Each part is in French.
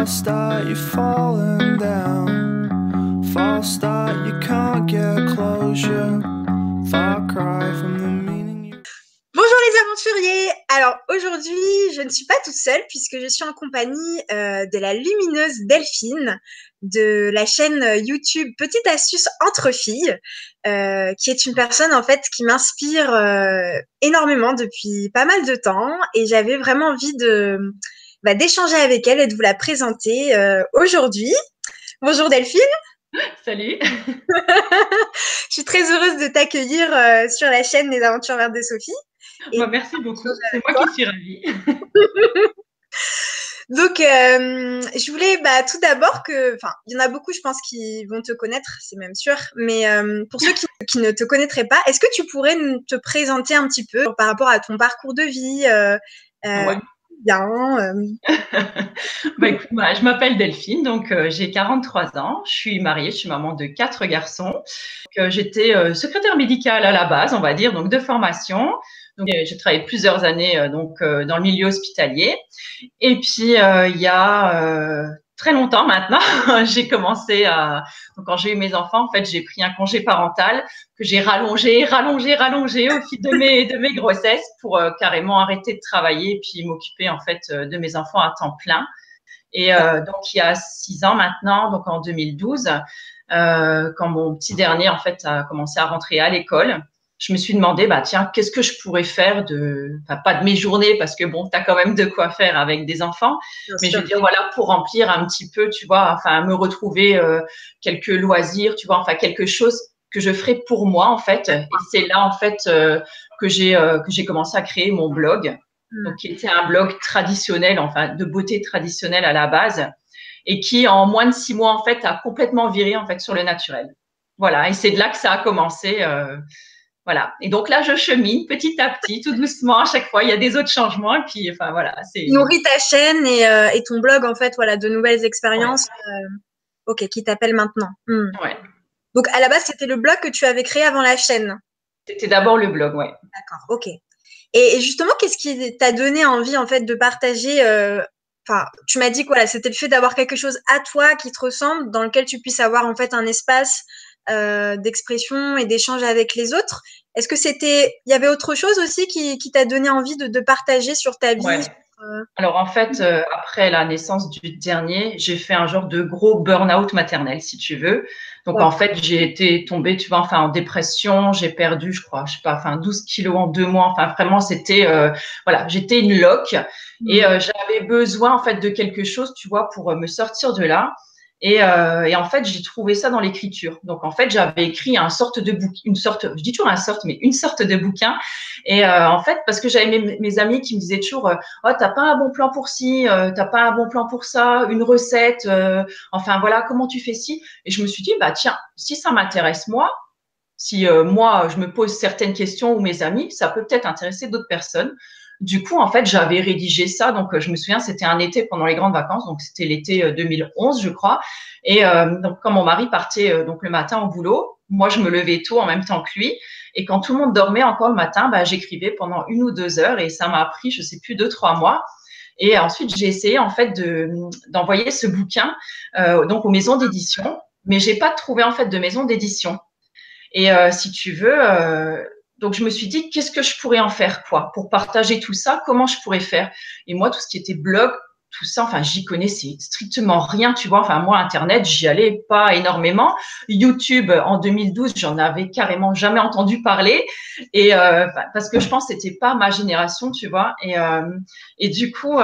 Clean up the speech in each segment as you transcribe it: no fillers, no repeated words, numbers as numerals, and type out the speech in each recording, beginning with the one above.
start, you're falling down. False start, you can't get closure. Far cry from the meaning you... Bonjour les aventuriers! Alors aujourd'hui, je ne suis pas toute seule puisque je suis en compagnie de la lumineuse Delphine de la chaîne YouTube Petite Astuce entre filles, qui est une personne en fait qui m'inspire énormément depuis pas mal de temps et j'avais vraiment envie d'échanger avec elle et de vous la présenter aujourd'hui. Bonjour Delphine! Salut. Je suis très heureuse de t'accueillir sur la chaîne Les Aventures Vertes de Sophie. Et merci beaucoup, c'est moi qui suis ravie. Donc, je voulais tout d'abord il y en a beaucoup, je pense, qui vont te connaître, c'est même sûr, mais pour ceux qui ne te connaîtraient pas, est-ce que tu pourrais te présenter un petit peu par rapport à ton parcours de vie Ouais. Bien. Écoute, je m'appelle Delphine, donc j'ai 43 ans, je suis mariée, je suis maman de 4 garçons. J'étais secrétaire médicale à la base, on va dire, donc de formation. Donc, j'ai travaillé plusieurs années dans le milieu hospitalier. Et puis, il y a très longtemps maintenant, j'ai commencé donc, quand j'ai eu mes enfants, en fait, j'ai pris un congé parental que j'ai rallongé au fil de mes grossesses pour carrément arrêter de travailler et puis m'occuper, en fait, de mes enfants à temps plein. Et donc, il y a 6 ans maintenant, donc en 2012, quand mon petit dernier, en fait, a commencé à rentrer à l'école, je me suis demandé, tiens, qu'est-ce que je pourrais faire pas de mes journées, parce que bon, t'as quand même de quoi faire avec des enfants, mais je veux dire, voilà, pour remplir un petit peu, tu vois, enfin, me retrouver quelques loisirs, tu vois, enfin, quelque chose que je ferais pour moi, en fait. Et c'est là, en fait, que j'ai commencé à créer mon blog, donc qui était un blog traditionnel, enfin, de beauté traditionnelle à la base, et qui, en moins de 6 mois, en fait, a complètement viré, en fait, sur le naturel. Voilà, et c'est de là que ça a commencé. Voilà. Et donc là, je chemine petit à petit, tout doucement. À chaque fois, il y a des autres changements. Et puis, enfin, voilà. Nourris ta chaîne et ton blog, en fait, voilà, de nouvelles expériences qui t'appellent maintenant. Ouais. Donc, à la base, c'était le blog que tu avais créé avant la chaîne. C'était d'abord le blog, ouais. D'accord, ok. Et justement, qu'est-ce qui t'a donné envie, en fait, de partager tu m'as dit que voilà, c'était le fait d'avoir quelque chose à toi qui te ressemble, dans lequel tu puisses avoir, en fait, un espace d'expression et d'échange avec les autres. Est-ce que il y avait autre chose aussi qui t'a donné envie de partager sur ta vie? Ouais. Alors, en fait, après la naissance du dernier, j'ai fait un genre de gros burn-out maternel, si tu veux. Donc, en fait, j'ai été tombée, tu vois, enfin, en dépression. J'ai perdu, je crois, je sais pas, enfin, 12 kilos en 2 mois. Enfin, vraiment, c'était, voilà, j'étais une loque. Et j'avais besoin, en fait, de quelque chose, tu vois, pour me sortir de là. Et en fait, j'ai trouvé ça dans l'écriture. Donc, en fait, j'avais écrit une sorte de bouquin. Et en fait, parce que j'avais mes amis qui me disaient toujours, oh, t'as pas un bon plan pour ci, t'as pas un bon plan pour ça, une recette, enfin voilà, comment tu fais ci? Et je me suis dit, tiens, si ça m'intéresse moi, si moi je me pose certaines questions ou mes amis, ça peut peut-être intéresser d'autres personnes. Du coup, en fait, j'avais rédigé ça. Donc, je me souviens, c'était un été pendant les grandes vacances. Donc, c'était l'été 2011, je crois. Et donc, quand mon mari partait donc le matin au boulot, moi, je me levais tôt en même temps que lui. Et quand tout le monde dormait encore le matin, j'écrivais pendant 1 ou 2 heures. Et ça m'a pris, je sais plus, 2-3 mois. Et ensuite, j'ai essayé en fait d'envoyer ce bouquin donc aux maisons d'édition, mais j'ai pas trouvé en fait de maison d'édition. Et si tu veux, donc je me suis dit, qu'est-ce que je pourrais en faire, quoi, pour partager tout ça, comment je pourrais faire? Et moi, tout ce qui était blog, tout ça, enfin, j'y connaissais strictement rien, tu vois. Enfin, moi, Internet, j'y allais pas énormément. YouTube, en 2012, j'en avais carrément jamais entendu parler. Et parce que je pense que c'était pas ma génération, tu vois. Et du coup,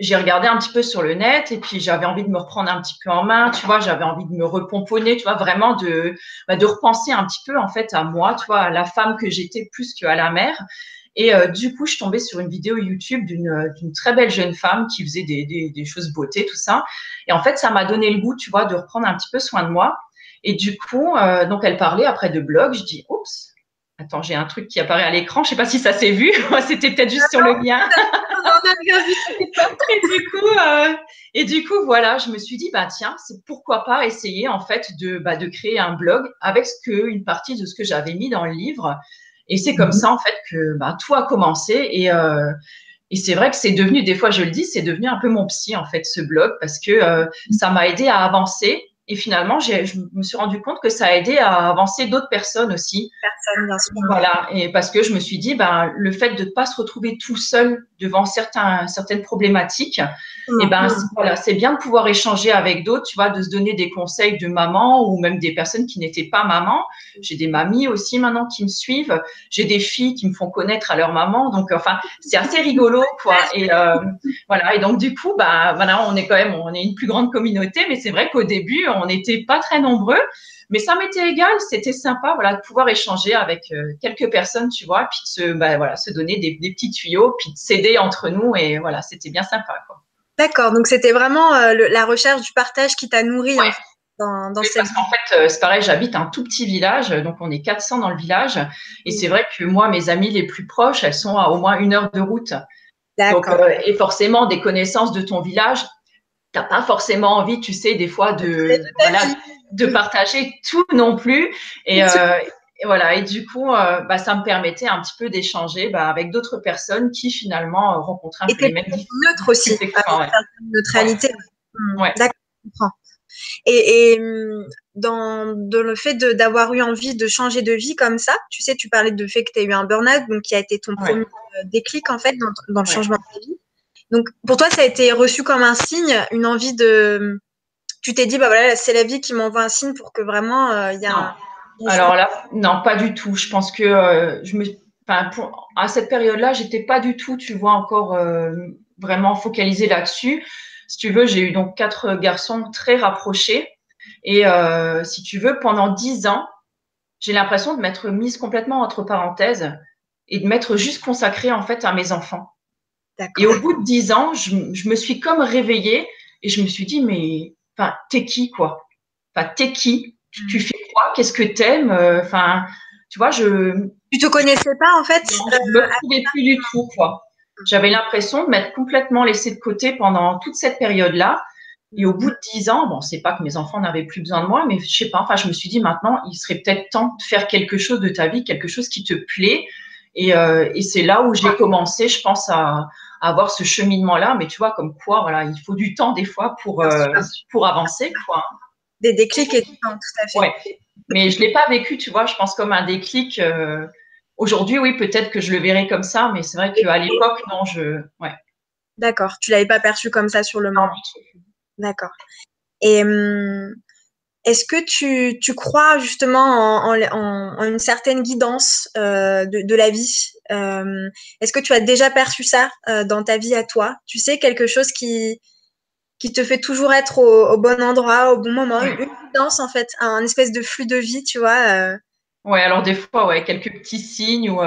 j'ai regardé un petit peu sur le net et puis j'avais envie de me reprendre un petit peu en main, tu vois, j'avais envie de me repomponner, tu vois, vraiment de repenser un petit peu en fait à moi, tu vois, à la femme que j'étais plus qu'à la mère. Et du coup, je tombais sur une vidéo YouTube d'une très belle jeune femme qui faisait des choses beauté, tout ça. Et en fait, ça m'a donné le goût, tu vois, de reprendre un petit peu soin de moi. Et du coup, donc elle parlait après de blog, je dis, oups. Attends, j'ai un truc qui apparaît à l'écran. Je sais pas si ça s'est vu. C'était peut-être juste sur le mien. Et du coup, voilà, je me suis dit, tiens, c'est pourquoi pas essayer en fait de créer un blog avec une partie de ce que j'avais mis dans le livre. Et c'est comme ça en fait que tout a commencé. Et c'est vrai que c'est devenu, des fois je le dis, c'est devenu un peu mon psy en fait ce blog parce que ça m'a aidé à avancer et finalement je me suis rendu compte que ça a aidé à avancer d'autres personnes aussi. Personne, bien sûr. Voilà, et parce que je me suis dit, ben, le fait de ne pas se retrouver tout seul devant certaines problématiques, et ben, voilà, c'est bien de pouvoir échanger avec d'autres, tu vois, de se donner des conseils de maman ou même des personnes qui n'étaient pas maman. J'ai des mamies aussi maintenant qui me suivent. J'ai des filles qui me font connaître à leur maman. Donc, enfin, c'est assez rigolo, quoi. Et voilà. Et donc, du coup, bah, voilà, on est une plus grande communauté, mais c'est vrai qu'au début, on n'était pas très nombreux. Mais ça m'était égal, c'était sympa, voilà, de pouvoir échanger avec quelques personnes, tu vois, puis se donner des petits tuyaux, puis de s'aider entre nous, et voilà, c'était bien sympa, quoi. D'accord, donc c'était vraiment la recherche du partage qui t'a nourri Ouais. en fait, dans Oui, cette. parce qu'en fait, c'est pareil, j'habite un tout petit village, donc on est 400 dans le village, et c'est vrai que moi, mes amies les plus proches, elles sont à au moins 1 heure de route. Donc, D'accord. et forcément, des connaissances de ton village, t'as pas forcément envie, tu sais, des fois de partager tout non plus. Et voilà. Et du coup, ça me permettait un petit peu d'échanger avec d'autres personnes qui finalement rencontraient un Et peu les t'es mêmes neutre aussi, difficultés. avec une certaine neutralité. Ouais. D'accord, je comprends. Et dans le fait d'avoir eu envie de changer de vie comme ça, tu sais, tu parlais de fait que tu as eu un burn-out, donc qui a été ton premier déclic en fait dans le changement de ta vie. Donc pour toi, ça a été reçu comme un signe, une envie de. Tu t'es dit, bah voilà, c'est la vie qui m'envoie un signe pour que vraiment il y a Non. un. Alors là, non, pas du tout. Je pense que à cette période-là, j'étais pas du tout, tu vois, encore vraiment focalisée là-dessus. Si tu veux, j'ai eu donc 4 garçons très rapprochés. Et si tu veux, pendant 10 ans, j'ai l'impression de m'être mise complètement entre parenthèses et de m'être juste consacrée en fait à mes enfants. Et au bout de 10 ans, je me suis comme réveillée et je me suis dit, mais enfin, t'es qui, quoi? Enfin, t'es qui? Tu fais quoi? Qu'est-ce que t'aimes? Enfin, tu vois, Tu te connaissais pas en fait je me retrouvais plus du tout, quoi. J'avais l'impression de m'être complètement laissée de côté pendant toute cette période-là. Et au bout de 10 ans, bon, c'est pas que mes enfants n'avaient plus besoin de moi, mais je sais pas, enfin, je me suis dit maintenant, il serait peut-être temps de faire quelque chose de ta vie, quelque chose qui te plaît. Et c'est là où j'ai commencé, je pense, à avoir ce cheminement-là. Mais tu vois, comme quoi, voilà, il faut du temps des fois pour avancer, quoi. Des déclics et tout, hein, tout à fait. Ouais. Mais je l'ai pas vécu, tu vois, je pense comme un déclic. Aujourd'hui, oui, peut-être que je le verrai comme ça, mais c'est vrai qu'à l'époque, non, ouais. D'accord, tu l'avais pas perçu comme ça sur le moment. D'accord. Et est-ce que tu crois justement en une certaine guidance de la vie? Est-ce que tu as déjà perçu ça dans ta vie à toi? Tu sais, quelque chose qui te fait toujours être au bon endroit, au bon moment, une guidance en fait, un espèce de flux de vie, tu vois. Ouais, alors des fois, ouais, quelques petits signes ou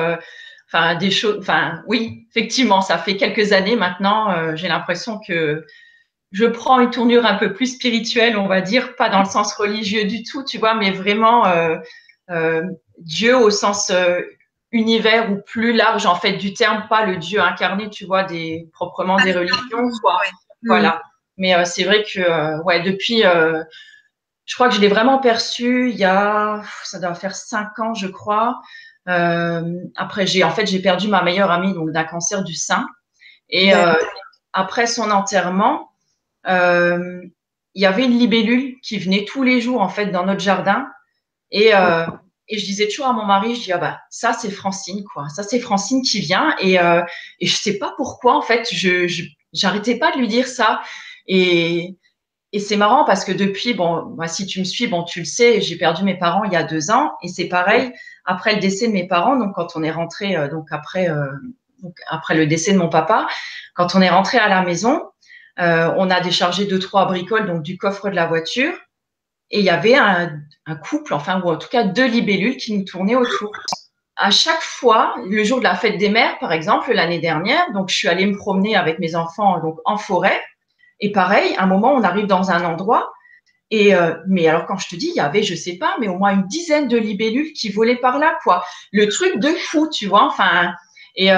enfin des choses. Enfin, oui, effectivement, ça fait quelques années maintenant. J'ai l'impression que je prends une tournure un peu plus spirituelle, on va dire, pas dans le sens religieux du tout, tu vois, mais vraiment Dieu au sens univers ou plus large en fait du terme, pas le Dieu incarné, tu vois, proprement des religions, quoi. Voilà. Mais c'est vrai que ouais, depuis, je crois que je l'ai vraiment perçu ça doit faire 5 ans, je crois. Après, j'ai perdu ma meilleure amie donc d'un cancer du sein. Et après son enterrement, il y avait une libellule qui venait tous les jours en fait dans notre jardin. Et je disais toujours à mon mari, je dis ah bah ça c'est Francine quoi, ça c'est Francine qui vient et je sais pas pourquoi en fait j'arrêtais pas de lui dire ça et c'est marrant parce que depuis bon moi si tu me suis bon tu le sais j'ai perdu mes parents il y a 2 ans et c'est pareil après le décès de mes parents donc quand on est rentré donc après le décès de mon papa quand on est rentré à la maison on a déchargé 2-3 bricoles donc du coffre de la voiture. Et il y avait un couple, enfin, ou en tout cas 2 libellules qui nous tournaient autour. À chaque fois, le jour de la fête des mères, par exemple, l'année dernière, donc je suis allée me promener avec mes enfants donc en forêt. Et pareil, à un moment, on arrive dans un endroit. Mais alors, quand je te dis, il y avait, je sais pas, mais au moins une dizaine de libellules qui volaient par là, quoi. Le truc de fou, tu vois. Enfin, et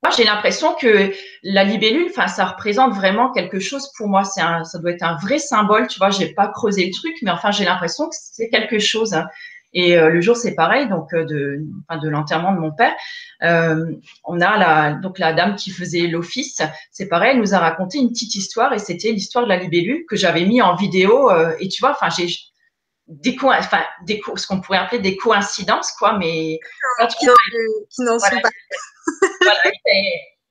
moi, j'ai l'impression que la libellule, enfin, ça représente vraiment quelque chose pour moi. Ça doit être un vrai symbole, tu vois. J'ai pas creusé le truc, mais enfin, j'ai l'impression que c'est quelque chose. Et le jour, c'est pareil, donc de l'enterrement de mon père, on a donc la dame qui faisait l'office, c'est pareil, elle nous a raconté une petite histoire et c'était l'histoire de la libellule que j'avais mis en vidéo. Et tu vois, enfin, j'ai ce qu'on pourrait appeler des coïncidences, quoi, mais qui n'en sont pas. Voilà,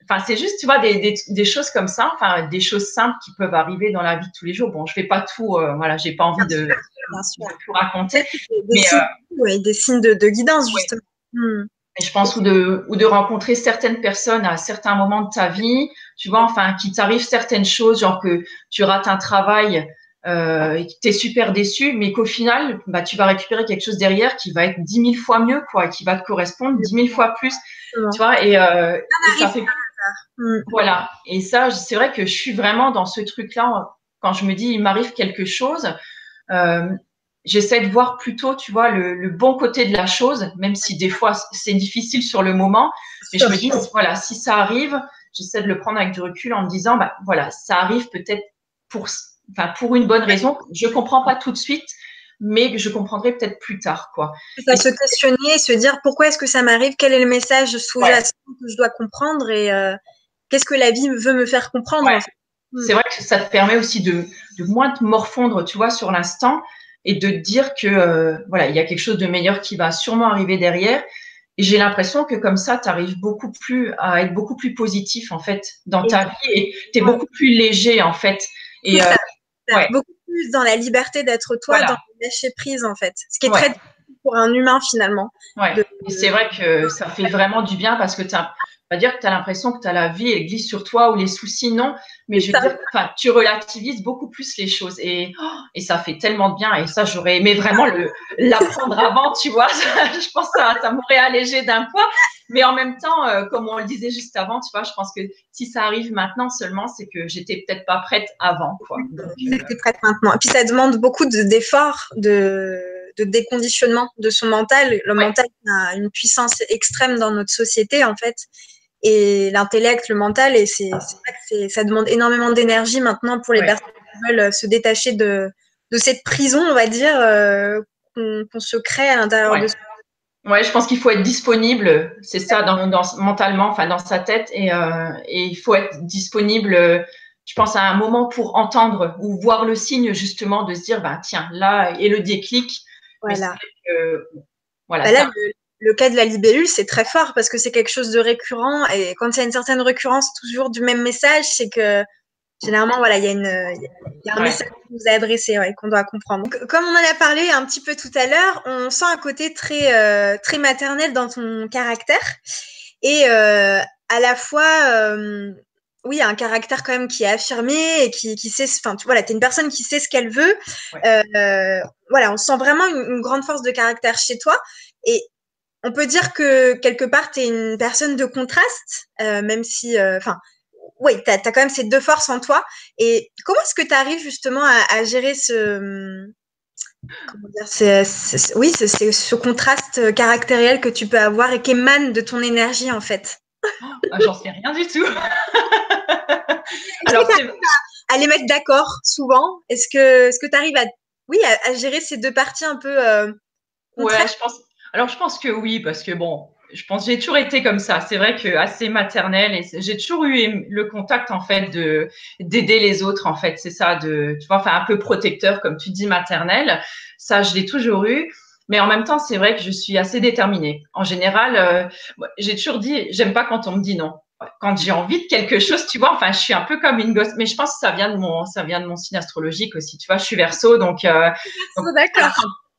enfin, c'est juste, tu vois, des choses comme ça, enfin, des choses simples qui peuvent arriver dans la vie de tous les jours. Bon, je vais pas tout, voilà, j'ai pas envie de tout raconter. Des signes de guidance, justement. Et je pense ou de rencontrer certaines personnes à certains moments de ta vie, tu vois, enfin, qu'il t'arrive certaines choses, genre que tu rates un travail et que tu es super déçu, mais qu'au final, bah, tu vas récupérer quelque chose derrière qui va être 10 000 fois mieux, quoi, et qui va te correspondre 10 000 fois plus, tu vois, et ça fait… Voilà. Et ça, c'est vrai que je suis vraiment dans ce truc-là. Quand je me dis, il m'arrive quelque chose, j'essaie de voir plutôt, tu vois, le bon côté de la chose, même si des fois c'est difficile sur le moment. Mais je me dis, voilà, si ça arrive, j'essaie de le prendre avec du recul en me disant, bah voilà, ça arrive peut-être pour une bonne raison. Je comprends pas tout de suite, mais je comprendrai peut-être plus tard, quoi. Ça, se questionner et se dire pourquoi est-ce que ça m'arrive, quel est le message sous-jacent que je dois comprendre et qu'est-ce que la vie veut me faire comprendre. En fait. C'est vrai que ça te permet aussi de moins te morfondre, tu vois, sur l'instant et de te dire que voilà, il y a quelque chose de meilleur qui va sûrement arriver derrière. Et j'ai l'impression que comme ça, tu arrives à être beaucoup plus positif en fait dans ta vie et tu es beaucoup plus léger en fait. Et beaucoup plus dans la liberté d'être toi, dans le lâcher prise en fait. Ce qui est très difficile pour un humain finalement. Et c'est vrai que ça fait vraiment du bien parce que on va dire que tu as l'impression que tu as la vie, elle glisse sur toi ou les soucis, non. Mais je veux dire, tu relativises beaucoup plus les choses et ça fait tellement de bien. Et ça, j'aurais aimé vraiment l'apprendre avant, tu vois. Je pense que ça m'aurait allégé d'un poids. Mais en même temps, comme on le disait juste avant, tu vois, je pense que si ça arrive maintenant seulement, c'est que j'étais peut-être pas prête avant, quoi. J'étais prête maintenant. Et puis ça demande beaucoup d'efforts, de déconditionnement de son mental. Le mental a une puissance extrême dans notre société, en fait. Et l'intellect, le mental, et c'est vrai que ça demande énormément d'énergie maintenant pour les personnes qui veulent se détacher de cette prison, on va dire, qu'on se crée à l'intérieur de soi. Ouais, je pense qu'il faut être disponible, c'est ça, mentalement, enfin dans sa tête, et il faut être disponible. Je pense à un moment pour entendre ou voir le signe justement de se dire, ben tiens, là est le déclic. Voilà. Là, le cas de la libellule, c'est très fort parce que c'est quelque chose de récurrent et quand il y a une certaine récurrence toujours du même message, c'est que généralement, voilà, il y a un message qui nous est adressé qu'on doit comprendre. Donc, comme on en a parlé un petit peu tout à l'heure, on sent un côté très, très maternel dans ton caractère et à la fois, oui, un caractère quand même qui est affirmé et qui sait, enfin, voilà, t'es une personne qui sait ce qu'elle veut. Voilà, on sent vraiment une grande force de caractère chez toi et on peut dire que quelque part, tu es une personne de contraste, même si, oui, tu as quand même ces deux forces en toi. Et comment est-ce que tu arrives justement à gérer ce contraste caractériel que tu peux avoir et qui émane de ton énergie en fait? J'en sais rien du tout. Alors, à les mettre d'accord souvent. Est-ce que tu arrives à gérer ces deux parties un peu je pense. Alors, je pense que oui, parce que bon, je pense que j'ai toujours été comme ça. C'est vrai que assez maternelle et j'ai toujours eu le contact en fait d'aider les autres en fait. C'est ça, tu vois, enfin un peu protecteur comme tu dis maternelle. Ça, je l'ai toujours eu. Mais en même temps, c'est vrai que je suis assez déterminée. En général, j'ai toujours dit, j'aime pas quand on me dit non. Quand j'ai envie de quelque chose, tu vois, enfin, je suis un peu comme une gosse. Mais je pense que ça vient de mon signe astrologique aussi. Tu vois, je suis Verseau, donc d'accord.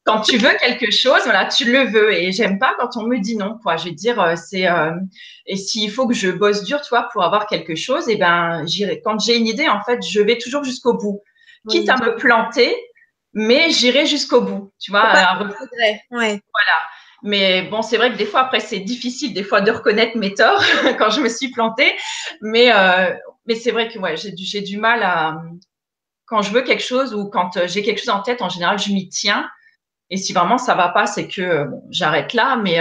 Quand tu veux quelque chose, voilà, tu le veux. Et j'aime pas quand on me dit non, quoi. Je vais te dire, et s'il faut que je bosse dur, tu vois, pour avoir quelque chose, et ben, j'irai. Quand j'ai une idée, en fait, je vais toujours jusqu'au bout. Quitte à me planter, mais j'irai jusqu'au bout, tu vois. Voilà. Mais bon, c'est vrai que des fois, après, c'est difficile, des fois, de reconnaître mes torts quand je me suis plantée. Mais c'est vrai que, j'ai du mal à, quand je veux quelque chose ou quand j'ai quelque chose en tête, en général, je m'y tiens. Et si vraiment ça va pas, c'est que j'arrête là. Mais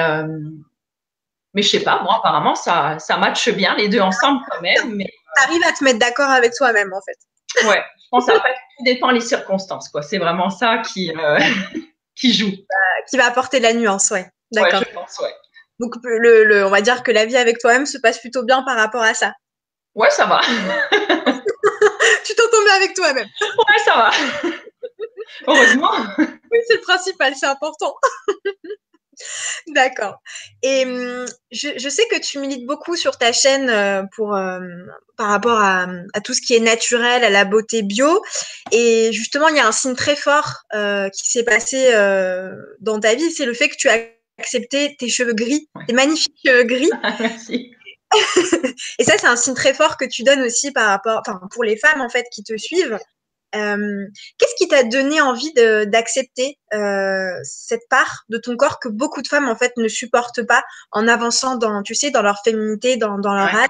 je sais pas, moi, apparemment, ça matche bien les deux ensemble quand même. Mais t'arrives à te mettre d'accord avec toi-même, en fait. Ouais, je pense après, tout dépend des circonstances, quoi. C'est vraiment ça qui… qui joue. Qui va apporter de la nuance, ouais. Ouais, D'accord. je pense, ouais. Donc, on va dire que la vie avec toi-même se passe plutôt bien par rapport à ça. Ouais, ça va. Tu t'entends bien avec toi-même. Ouais, ça va. Heureusement. Oui, c'est le principal, c'est important. D'accord. Et je sais que tu milites beaucoup sur ta chaîne par rapport à tout ce qui est naturel, à la beauté bio. Et justement, il y a un signe très fort qui s'est passé dans ta vie, c'est le fait que tu as accepté tes cheveux gris, tes magnifiques cheveux gris. Merci. Et ça, c'est un signe très fort que tu donnes aussi pour les femmes en fait qui te suivent. Qu'est-ce qui t'a donné envie d'accepter cette part de ton corps que beaucoup de femmes en fait ne supportent pas en avançant dans leur féminité, dans leur âge.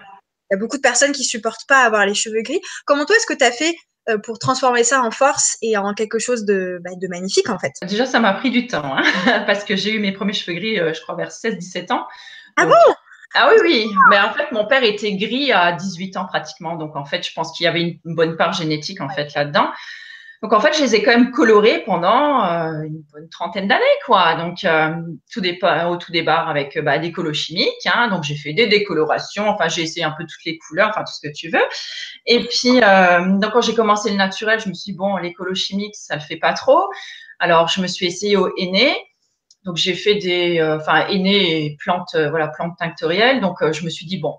Il y a beaucoup de personnes qui supportent pas avoir les cheveux gris. Comment toi est-ce que tu as fait pour transformer ça en force et en quelque chose de magnifique en fait? Déjà, ça m'a pris du temps parce que j'ai eu mes premiers cheveux gris, je crois, vers 16-17 ans. Ah bon? Ah oui, oui. Mais en fait, mon père était gris à 18 ans pratiquement. Donc, en fait, je pense qu'il y avait une bonne part génétique en fait là-dedans. Donc, en fait, je les ai quand même colorés pendant une bonne trentaine d'années, quoi. Donc, au tout départ avec des colos chimiques. Donc, j'ai fait des décolorations. Enfin, j'ai essayé un peu toutes les couleurs, enfin, tout ce que tu veux. Et puis, donc, quand j'ai commencé le naturel, je me suis dit, bon, les colos chimiques, ça le fait pas trop. Alors, je me suis essayée au henné. Donc, j'ai fait henné et plantes tinctorielles. Donc, je me suis dit, bon,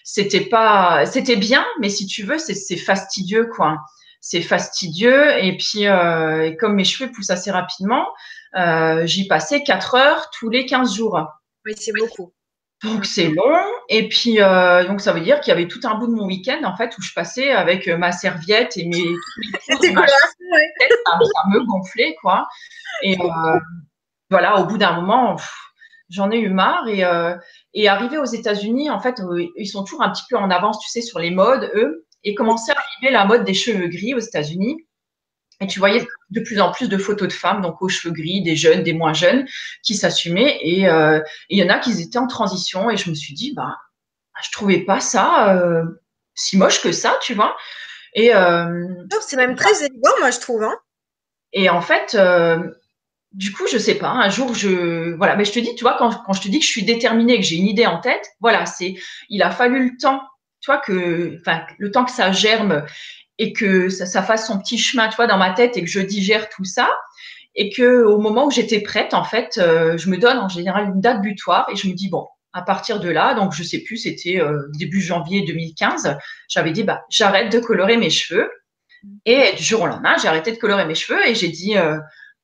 c'était bien, mais si tu veux, c'est fastidieux, quoi. C'est fastidieux. Et puis, et comme mes cheveux poussent assez rapidement, j'y passais 4 heures tous les 15 jours. Oui, c'est beaucoup. Donc, c'est long. Et puis, donc, ça veut dire qu'il y avait tout un bout de mon week-end, en fait, où je passais avec ma serviette et mes poudres et ma tête, ça me gonflait, quoi. Et voilà, au bout d'un moment, j'en ai eu marre. Et arrivé aux États-Unis, en fait, ils sont toujours un petit peu en avance, tu sais, sur les modes, eux. Et commençait à arriver la mode des cheveux gris aux États-Unis. Et tu voyais de plus en plus de photos de femmes, donc aux cheveux gris, des jeunes, des moins jeunes, qui s'assumaient. Et il y en a qui étaient en transition. Et je me suis dit, je trouvais pas ça si moche que ça, tu vois. Et c'est même très élégant, moi, je trouve. Et en fait, du coup, je sais pas. Un jour, voilà. Mais je te dis, tu vois, quand je te dis que je suis déterminée, que j'ai une idée en tête, voilà, il a fallu le temps, tu vois, le temps que ça germe et que ça fasse son petit chemin, tu vois, dans ma tête et que je digère tout ça. Et que au moment où j'étais prête, en fait, je me donne en général une date butoir et je me dis, bon, à partir de là, donc je sais plus, c'était début janvier 2015, j'avais dit, j'arrête de colorer mes cheveux. Et du jour au lendemain, j'ai arrêté de colorer mes cheveux et j'ai dit,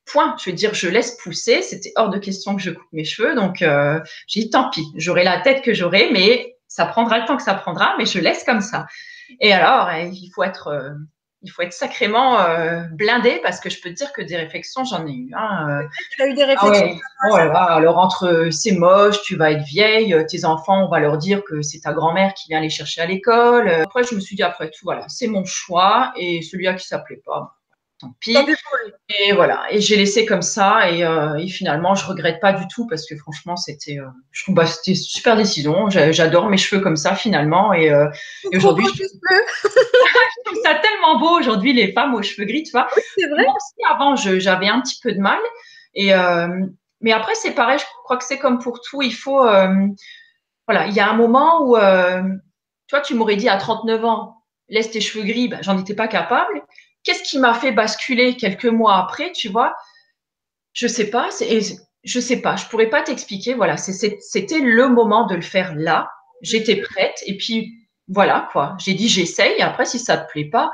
point, je veux dire, je laisse pousser. C'était hors de question que je coupe mes cheveux. Donc, j'ai dit, tant pis, j'aurai la tête que j'aurai, mais ça prendra le temps que ça prendra, mais je laisse comme ça. Et alors, il faut être sacrément blindé parce que je peux te dire que des réflexions, j'en ai eu. Tu as eu des réflexions. Ouais. Oh là là, alors entre c'est moche, tu vas être vieille, tes enfants, on va leur dire que c'est ta grand-mère qui vient les chercher à l'école. Après, je me suis dit, après tout, voilà, c'est mon choix et celui-là qui s'appelait pas, tant pis. Et voilà, et j'ai laissé comme ça et finalement, je regrette pas du tout parce que franchement, c'était une super décision. J'adore mes cheveux comme ça finalement et aujourd'hui, je trouve ça tellement beau aujourd'hui les femmes aux cheveux gris, tu vois. Oui, c'est vrai. Moi aussi, avant, j'avais un petit peu de mal et mais après, c'est pareil. Je crois que c'est comme pour tout. Il faut voilà, il y a un moment où tu vois, tu m'aurais dit à 39 ans, laisse tes cheveux gris, j'en étais pas capable. Qu'est-ce qui m'a fait basculer quelques mois après, tu vois? Je sais pas, je sais pas, je pourrais pas t'expliquer. Voilà, c'était le moment de le faire là. J'étais prête et puis voilà quoi. J'ai dit j'essaye. Après, si ça te plaît pas,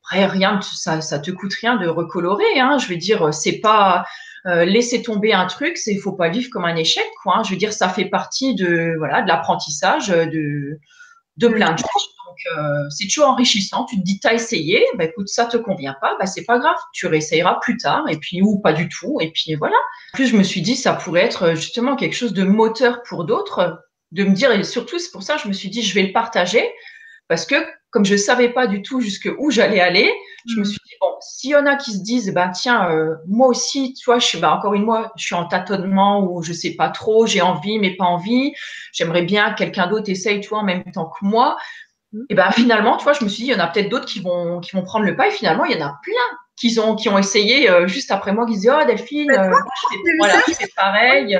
après rien, ça te coûte rien de recolorer. Je veux dire, c'est pas laisser tomber un truc, il faut pas vivre comme un échec quoi. Je veux dire, ça fait partie de l'apprentissage de plein de choses. Donc, c'est toujours enrichissant. Tu te dis, t'as essayé, écoute, ça te convient pas, c'est pas grave, tu réessayeras plus tard, et puis, ou pas du tout, et puis voilà. En plus, je me suis dit, ça pourrait être justement quelque chose de moteur pour d'autres, de me dire, et surtout, c'est pour ça que je me suis dit, je vais le partager, parce que comme je savais pas du tout jusqu'où j'allais aller, je me suis dit, bon, s'il y en a qui se disent, tiens, moi aussi, tu vois, encore une fois, je suis en tâtonnement ou je sais pas trop, j'ai envie, mais pas envie, j'aimerais bien que quelqu'un d'autre essaye, tu vois, en même temps que moi. Et ben finalement, tu vois, je me suis dit, il y en a peut-être d'autres qui vont prendre le pas. Et finalement, il y en a plein qui ont essayé juste après moi, qui disaient, oh Delphine, moi, J'ai vu voilà, ça. je fais pareil.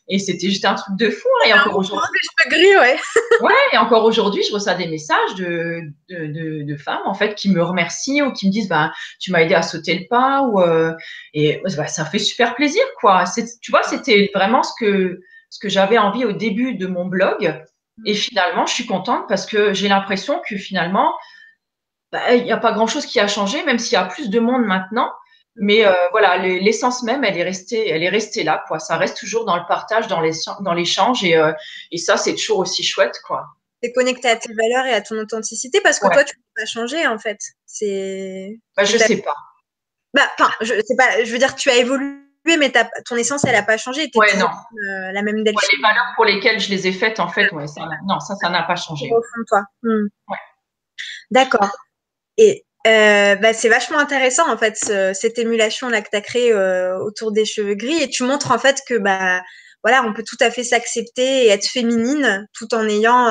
Et c'était juste un truc de fou. Hein. Et encore aujourd'hui. Des cheveux gris, ouais. Ouais, et encore aujourd'hui, je reçois des messages de femmes en fait qui me remercient ou qui me disent bah tu m'as aidé à sauter le pas ou et bah, ça fait super plaisir quoi. Tu vois, c'était vraiment ce que j'avais envie au début de mon blog et finalement, je suis contente parce que j'ai l'impression que finalement bah, il n'y a pas grand-chose qui a changé même s'il y a plus de monde maintenant. Mais voilà, l'essence même, elle est restée là, quoi. Ça reste toujours dans le partage, dans l'échange, et ça, c'est toujours aussi chouette, quoi. T'es connecté à tes valeurs et à ton authenticité parce que Ouais. toi, tu peux pas changer, en fait. C'est. Bah, je sais pas. Bah, enfin, je sais pas, je veux dire, tu as évolué, mais ton essence, elle a pas changé. Tu es Ouais, non. toujours la même Ouais, les Delphine valeurs pour lesquelles je les ai faites, en fait, ouais, non, ça n'a pas changé. au fond de toi. Ouais. D'accord. Et bah, c'est vachement intéressant, en fait, cette émulation-là que tu as créée autour des cheveux gris. Et tu montres, en fait, que bah, voilà, on peut tout à fait s'accepter et être féminine tout en ayant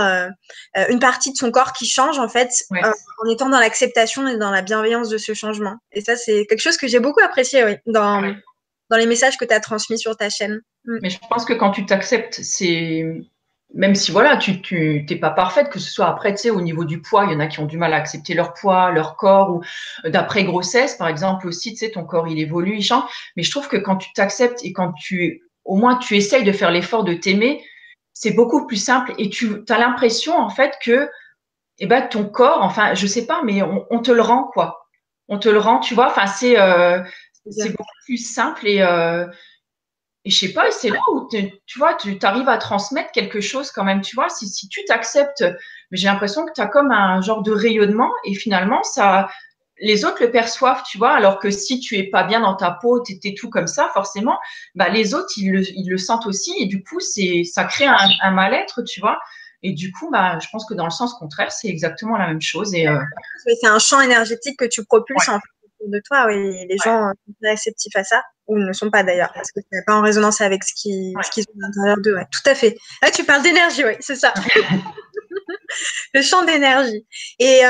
une partie de son corps qui change, en fait, Ouais. en étant dans l'acceptation et dans la bienveillance de ce changement. Et ça, c'est quelque chose que j'ai beaucoup apprécié, oui, Ouais. dans les messages que tu as transmis sur ta chaîne. Mais je pense que quand tu t'acceptes, même si voilà, tu t'es pas parfaite, que ce soit après, tu sais, au niveau du poids, il y en a qui ont du mal à accepter leur poids, leur corps, ou d'après grossesse, par exemple, aussi, tu sais, ton corps, il évolue, il change. Mais je trouve que quand tu t'acceptes et au moins, tu essayes de faire l'effort de t'aimer, c'est beaucoup plus simple et tu as l'impression, en fait, que, eh ben, ton corps, enfin, je sais pas, mais on te le rend, quoi. On te le rend, tu vois, enfin, c'est beaucoup plus simple et je sais pas, et c'est là où tu vois, tu arrives à transmettre quelque chose quand même, tu vois, si tu t'acceptes, mais j'ai l'impression que tu as comme un genre de rayonnement et finalement, les autres le perçoivent, tu vois, alors que si tu es pas bien dans ta peau, tu es tout comme ça, forcément, bah, les autres, ils le sentent aussi et du coup, ça crée un mal-être, tu vois. Et du coup, bah, je pense que dans le sens contraire, c'est exactement la même chose. C'est un champ énergétique que tu propulses Ouais, en fait, autour de toi. Oui, les gens sont très réceptifs à ça, ou ne sont pas d'ailleurs, ouais, parce que c'est pas en résonance avec ce ouais. qu'ils ont à l'intérieur d'eux. Ouais, tout à fait. Là, tu parles d'énergie, oui, c'est ça. Le champ d'énergie. Et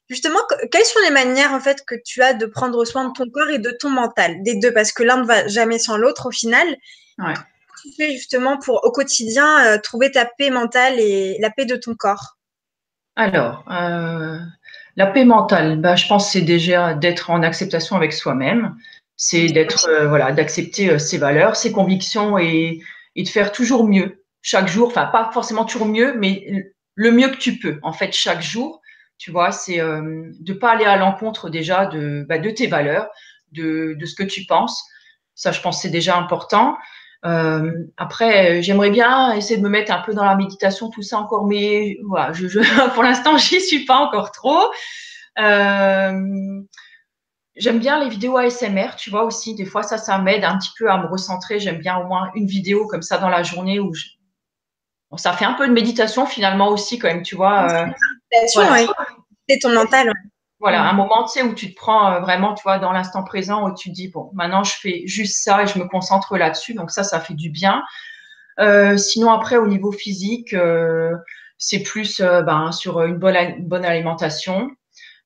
justement, quelles sont les manières en fait que tu as de prendre soin de ton corps et de ton mental, des deux, parce que l'un ne va jamais sans l'autre au final. Ouais. Comment tu fais justement pour au quotidien trouver ta paix mentale et la paix de ton corps? Alors, la paix mentale, bah, je pense que c'est déjà d'être en acceptation avec soi-même, c'est d'être voilà, d'accepter ses valeurs, ses convictions et de faire toujours mieux chaque jour. Enfin, pas forcément toujours mieux, mais le mieux que tu peux en fait chaque jour. Tu vois, c'est de pas aller à l'encontre déjà de tes valeurs, de ce que tu penses. Ça, je pense, que c'est déjà important. Après, j'aimerais bien essayer de me mettre un peu dans la méditation, tout ça encore, mais voilà, pour l'instant, j'y suis pas encore trop. Euh, J'aime bien les vidéos ASMR, tu vois aussi. Des fois, ça m'aide un petit peu à me recentrer. J'aime bien au moins une vidéo comme ça dans la journée bon, ça fait un peu de méditation finalement aussi quand même, tu vois. Voilà. Oui, c'est ton mental. Ouais. Voilà, un moment, tu sais, où tu te prends vraiment, tu vois, dans l'instant présent, où tu te dis, bon, maintenant, je fais juste ça et je me concentre là-dessus. Donc ça fait du bien. Sinon, après, au niveau physique, c'est plus sur une bonne alimentation.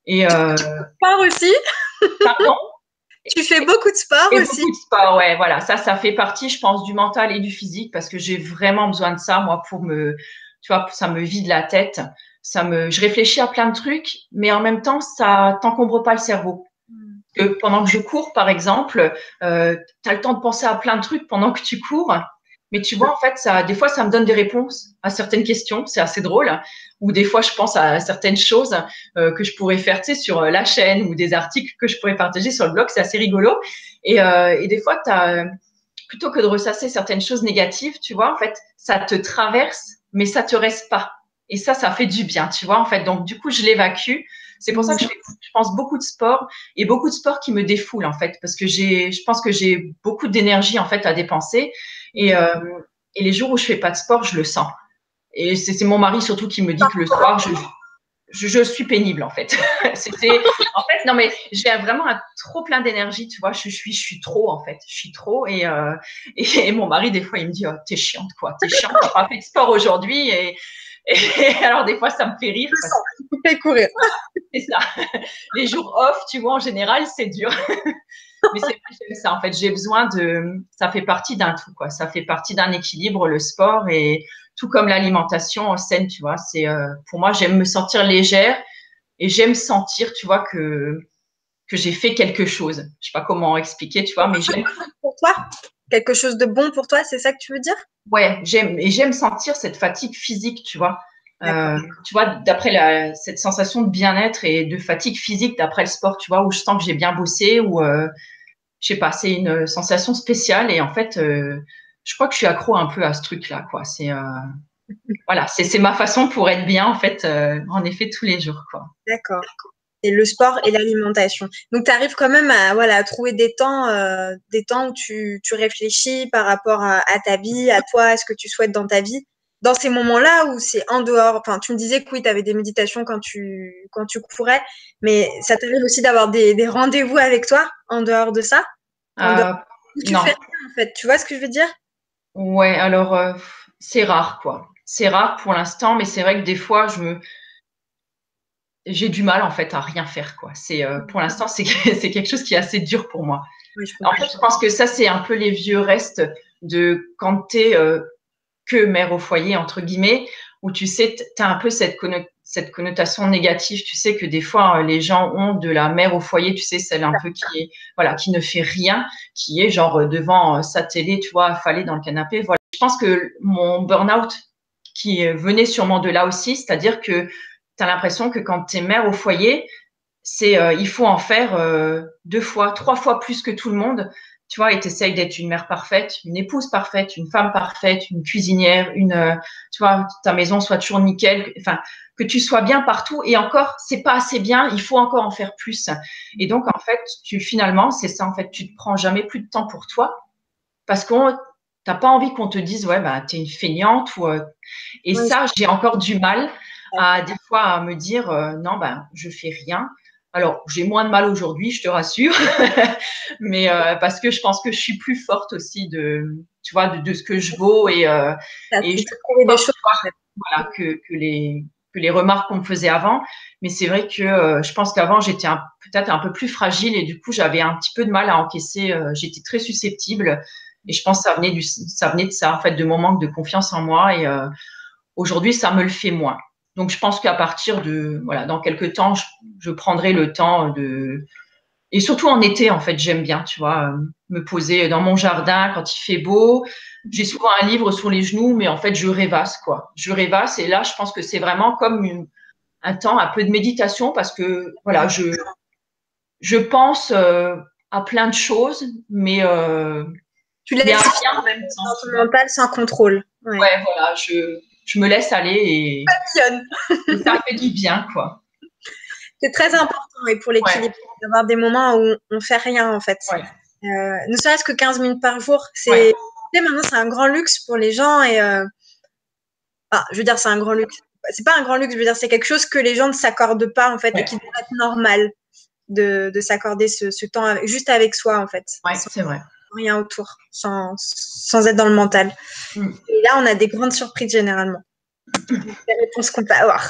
Et Sport aussi. pardon, Tu fais beaucoup de sport et aussi. beaucoup de sport, ouais, voilà. Ça fait partie, je pense, du mental et du physique parce que j'ai vraiment besoin de ça, moi, tu vois, ça me vide la tête. Je réfléchis à plein de trucs, mais en même temps, ça t'encombre pas le cerveau. Que pendant que je cours, par exemple, tu as le temps de penser à plein de trucs pendant que tu cours. Mais tu vois, en fait, des fois, ça me donne des réponses à certaines questions. C'est assez drôle. Ou des fois, je pense à certaines choses que je pourrais faire, tu sais, sur la chaîne ou des articles que je pourrais partager sur le blog. C'est assez rigolo. Et des fois, plutôt que de ressasser certaines choses négatives, tu vois, en fait, ça te traverse, mais ça te reste pas. Et ça fait du bien, tu vois, en fait. Donc, du coup, je l'évacue. C'est pour ça que je pense beaucoup de sport et beaucoup de sport qui me défoule, en fait, parce que je pense que j'ai beaucoup d'énergie, en fait, à dépenser. Et les jours où je fais pas de sport, je le sens. Et c'est mon mari surtout qui me dit que le soir, je suis pénible en fait. En fait, non mais j'ai vraiment un trop plein d'énergie, tu vois. Je suis trop en fait. Je suis trop et mon mari des fois il me dit oh, t'es chiante quoi, t'es chiante, t'as pas fait de sport aujourd'hui Et alors, des fois, ça me fait rire. Fais courir. C'est ça. Les jours off, tu vois, en général, c'est dur. Mais c'est vrai, j'aime ça. En fait, j'ai besoin ça fait partie d'un tout, quoi. Ça fait partie d'un équilibre, le sport et tout comme l'alimentation saine, tu vois. Pour moi, j'aime me sentir légère et j'aime sentir, tu vois, que j'ai fait quelque chose. Je sais pas comment expliquer, tu vois, mais j'aime. Pour toi, quelque chose de bon pour toi, c'est ça que tu veux dire? Ouais, j'aime sentir cette fatigue physique, tu vois. Tu vois, d'après cette sensation de bien-être et de fatigue physique d'après le sport, tu vois, où je sens que j'ai bien bossé, ou je sais pas, c'est une sensation spéciale et en fait, je crois que je suis accro un peu à ce truc-là, quoi. Voilà, c'est ma façon pour être bien, en fait, en effet, tous les jours, quoi. D'accord. Et le sport et l'alimentation. Donc, tu arrives quand même à, voilà, à trouver des temps où tu réfléchis par rapport à ta vie, à toi, à ce que tu souhaites dans ta vie. Dans ces moments-là où c'est en dehors, enfin, tu me disais que oui, tu avais des méditations quand tu courais, mais ça t'arrive aussi d'avoir des rendez-vous avec toi en dehors de ça? En dehors, où tu fais Non. rien, en fait. Tu vois ce que je veux dire? Ouais, alors, c'est rare, quoi. C'est rare pour l'instant, mais c'est vrai que des fois, j'ai du mal en fait à rien faire, quoi. Pour l'instant c'est c'est quelque chose qui est assez dur pour moi. Oui, je En comprends. fait, je pense que ça c'est un peu les vieux restes de quand t'es que mère au foyer entre guillemets, où tu sais t'as un peu cette connotation négative. Tu sais que des fois les gens ont de la mère au foyer, tu sais celle un peu qui est voilà qui ne fait rien, qui est genre devant sa télé, tu vois, affalée dans le canapé. Voilà. Je pense que mon burn-out qui venait sûrement de là aussi, c'est-à-dire que tu as l'impression que quand tu es mère au foyer, il faut en faire 2 fois, 3 fois plus que tout le monde. Tu vois, et tu essayes d'être une mère parfaite, une épouse parfaite, une femme parfaite, une cuisinière, tu vois, ta maison soit toujours nickel, enfin, que tu sois bien partout. Et encore, c'est pas assez bien, il faut encore en faire plus. Et donc, en fait, finalement, c'est ça, en fait, tu te prends jamais plus de temps pour toi parce qu'on t'as pas envie qu'on te dise, ouais, bah, t'es une feignante et Oui, ça, j'ai encore du mal à des fois à me dire, non, ben, je fais rien. Alors, j'ai moins de mal aujourd'hui, je te rassure, mais parce que je pense que je suis plus forte aussi tu vois, de ce que je vaux et je tu suis trouvé des forte, choses. tu vois, voilà, que les remarques qu'on me faisait avant. Mais c'est vrai que je pense qu'avant, j'étais peut-être un peu plus fragile et du coup, j'avais un petit peu de mal à encaisser. J'étais très susceptible et je pense que ça venait de ça, en fait, de mon manque de confiance en moi. Et aujourd'hui, ça me le fait moins. Donc, je pense qu'à partir voilà, dans quelques temps, je prendrai le temps et surtout en été, en fait, j'aime bien, tu vois, me poser dans mon jardin quand il fait beau. J'ai souvent un livre sur les genoux, mais en fait, je rêvasse, quoi. Je rêvasse et là, je pense que c'est vraiment comme un temps, un peu de méditation parce que, voilà, je pense à plein de choses, Tu mais à laisses rien en même temps, dans tu ton vois. mental sans contrôle. Ouais. Ouais, voilà, je me laisse aller et ça fait du bien, quoi. C'est très important et pour Ouais, l'équilibre, d'avoir des moments où on fait rien en fait. ouais, Ne serait-ce que 15 minutes par jour, ouais, maintenant c'est un grand luxe pour les gens et je veux dire c'est un grand luxe. C'est pas un grand luxe, je veux dire c'est quelque chose que les gens ne s'accordent pas en fait et ouais, qui devrait être normal de s'accorder ce temps juste avec soi en fait, ouais, sans c'est vrai. rien autour, sans être dans le mental. Mm. Et là on a des grandes surprises généralement. Les réponses qu'on peut avoir.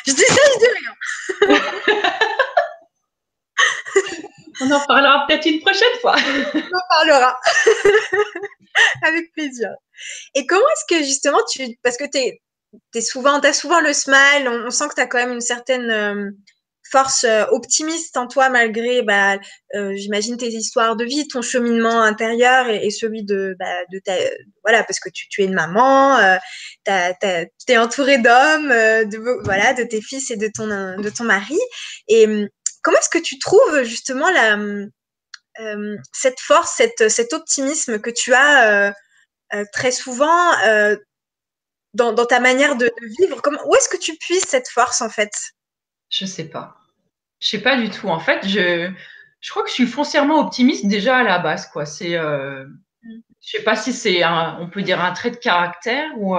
Je dis ça, je dis rien. On en parlera peut-être une prochaine fois. On en parlera. Avec plaisir. Et comment est-ce que justement parce que t'as souvent le smile, on sent que tu as quand même une certaine force optimiste en toi malgré, j'imagine tes histoires de vie, ton cheminement intérieur et celui de ta, voilà, parce que tu es une maman, t'es entourée d'hommes, voilà, de tes fils et de ton mari. Et comment est-ce que tu trouves justement cette force, cet optimisme que tu as très souvent dans ta manière de vivre, où est-ce que tu puisses cette force en fait? Je sais pas. Je sais pas du tout. En fait, je crois que je suis foncièrement optimiste déjà à la base, quoi. Je sais pas si on peut dire un trait de caractère ou,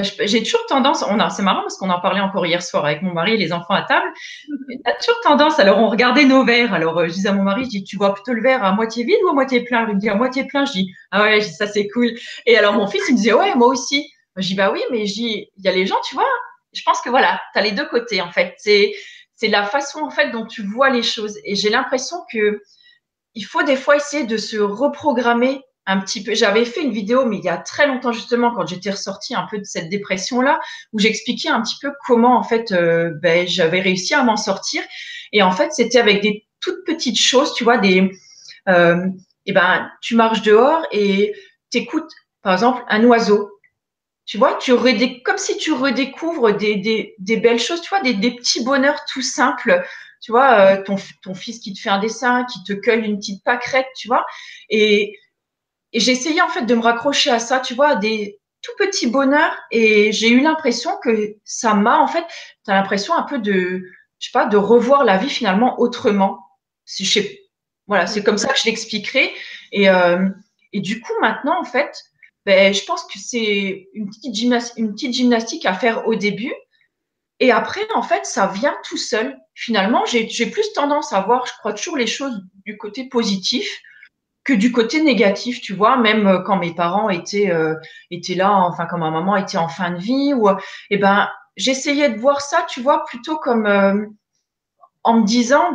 J'ai toujours tendance, c'est marrant parce qu'on en parlait encore hier soir avec mon mari et les enfants à table. On a toujours tendance, alors on regardait nos verres. Alors je disais à mon mari, je dis, tu vois plutôt le verre à moitié vide ou à moitié plein? Il me dit à moitié plein. Je dis, ah ouais, ça c'est cool. Et alors mon fils, il me disait, ouais, moi aussi. Je dis, bah oui, mais je dis, il y a les gens, tu vois, je pense que voilà, tu as les deux côtés en fait. C'est la façon en fait dont tu vois les choses. Et j'ai l'impression que il faut des fois essayer de se reprogrammer un petit peu. J'avais fait une vidéo, mais il y a très longtemps justement, quand j'étais ressortie un peu de cette dépression-là, où j'expliquais un petit peu comment en fait j'avais réussi à m'en sortir. Et en fait, c'était avec des toutes petites choses, tu vois, euh, et ben, tu marches dehors et t'écoutes, par exemple, un oiseau. Tu vois, comme si tu redécouvres des belles choses, tu vois, des petits bonheurs tout simples. Tu vois, ton fils qui te fait un dessin, qui te cueille une petite pâquerette, tu vois. Et, et j'ai essayé en fait de me raccrocher à ça, tu vois, à des tout petits bonheurs. Et j'ai eu l'impression que ça m'a, en fait, tu as l'impression un peu je sais pas, de revoir la vie finalement autrement. Si je sais, voilà, c'est comme ça que je l'expliquerai. Et, euh, et du coup, maintenant, en fait, je pense que c'est une petite gymnastique à faire au début. Et après, en fait, ça vient tout seul. Finalement, j'ai plus tendance à voir, je crois, toujours les choses du côté positif que du côté négatif, tu vois, même quand mes parents étaient là, enfin quand ma maman était en fin de vie, ou eh ben j'essayais de voir ça, tu vois, plutôt comme en me disant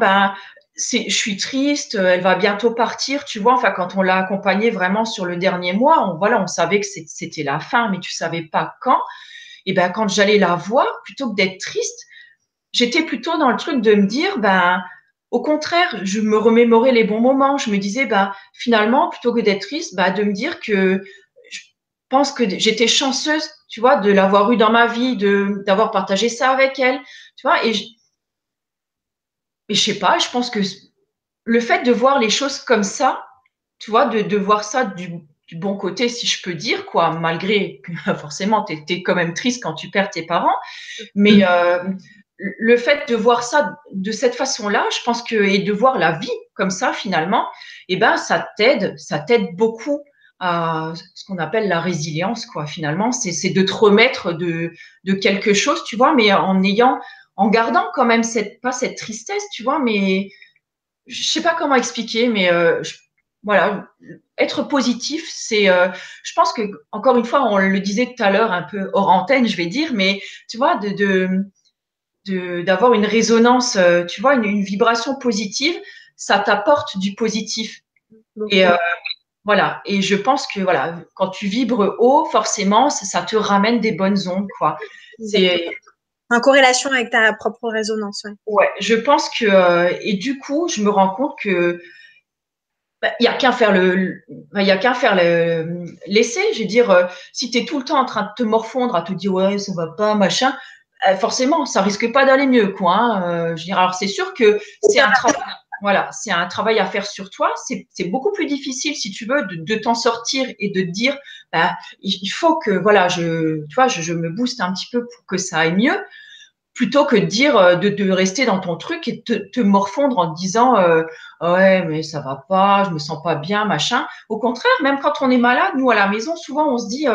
je suis triste, elle va bientôt partir, tu vois, enfin quand on l'a accompagnée vraiment sur le dernier mois, on savait que c'était la fin, mais tu savais pas quand. Et ben quand j'allais la voir, plutôt que d'être triste, j'étais plutôt dans le truc de me dire, au contraire, je me remémorais les bons moments. Je me disais, finalement, plutôt que d'être triste, de me dire que je pense que j'étais chanceuse, tu vois, de l'avoir eu dans ma vie, d'avoir partagé ça avec elle, tu vois. Et je sais pas, je pense que le fait de voir les choses comme ça, tu vois, de voir ça du bon côté, si je peux dire, quoi, malgré que forcément, tu es quand même triste quand tu perds tes parents, mais le fait de voir ça de cette façon-là, je pense que, et de voir la vie comme ça, finalement, eh ben, ça t'aide beaucoup à ce qu'on appelle la résilience, quoi, finalement. C'est de te remettre de quelque chose, tu vois, mais en gardant quand même pas cette tristesse, tu vois, mais je sais pas comment expliquer, mais voilà, être positif, je pense que, encore une fois, on le disait tout à l'heure, un peu hors antenne, je vais dire, mais tu vois, d'avoir une résonance, tu vois, une vibration positive, ça t'apporte du positif. Et voilà. Et je pense que voilà, quand tu vibres haut, forcément, ça te ramène des bonnes ondes, quoi. C'est En corrélation avec ta propre résonance, ouais. ouais. Je pense que et du coup, je me rends compte que il y a qu'à faire il y a qu'à faire l'essai. Je veux dire, si tu es tout le temps en train de te morfondre, à te dire ouais, ça va pas, machin, forcément, ça risque pas d'aller mieux, quoi. Hein. Je veux dire, alors c'est sûr que c'est un travail, voilà, c'est un travail à faire sur toi. C'est beaucoup plus difficile, si tu veux, de t'en sortir et de te dire, il faut que, voilà, tu vois, je me booste un petit peu pour que ça aille mieux plutôt que de dire de rester dans ton truc et te morfondre en te disant ouais mais ça va pas, je me sens pas bien, machin. Au contraire, même quand on est malade, nous à la maison, souvent on se dit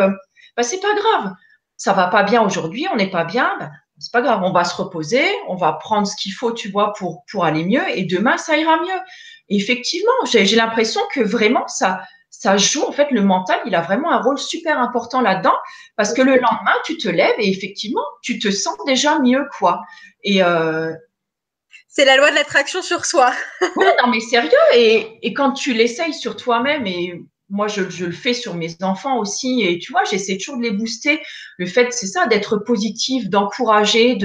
c'est pas grave, ça va pas bien aujourd'hui, on n'est pas bien, c'est pas grave, on va se reposer, on va prendre ce qu'il faut, tu vois, pour aller mieux et demain ça ira mieux. Et effectivement, j'ai l'impression que vraiment ça joue, en fait, le mental, il a vraiment un rôle super important là-dedans, parce que le lendemain, tu te lèves et effectivement, tu te sens déjà mieux, quoi. Et c'est la loi de l'attraction sur soi. ouais, non, mais sérieux, et quand tu l'essayes sur toi-même, et moi, je le fais sur mes enfants aussi, et tu vois, j'essaie toujours de les booster. Le fait, c'est ça, d'être positif, d'encourager,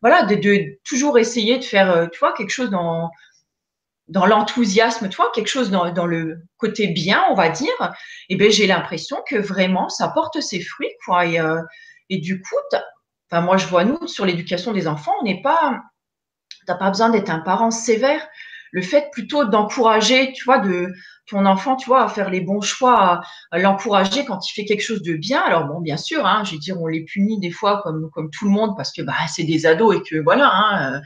voilà, de toujours essayer de faire, tu vois, quelque chose dans l'enthousiasme, tu vois, quelque chose dans le côté bien, on va dire, et ben j'ai l'impression que vraiment ça porte ses fruits, quoi. Et du coup, enfin moi je vois nous sur l'éducation des enfants, t'as pas besoin d'être un parent sévère. Le fait plutôt d'encourager, tu vois, de ton enfant, tu vois, à faire les bons choix, à l'encourager quand il fait quelque chose de bien. Alors bon, bien sûr, hein, je veux dire, on les punit des fois comme tout le monde parce que c'est des ados et que voilà. Hein,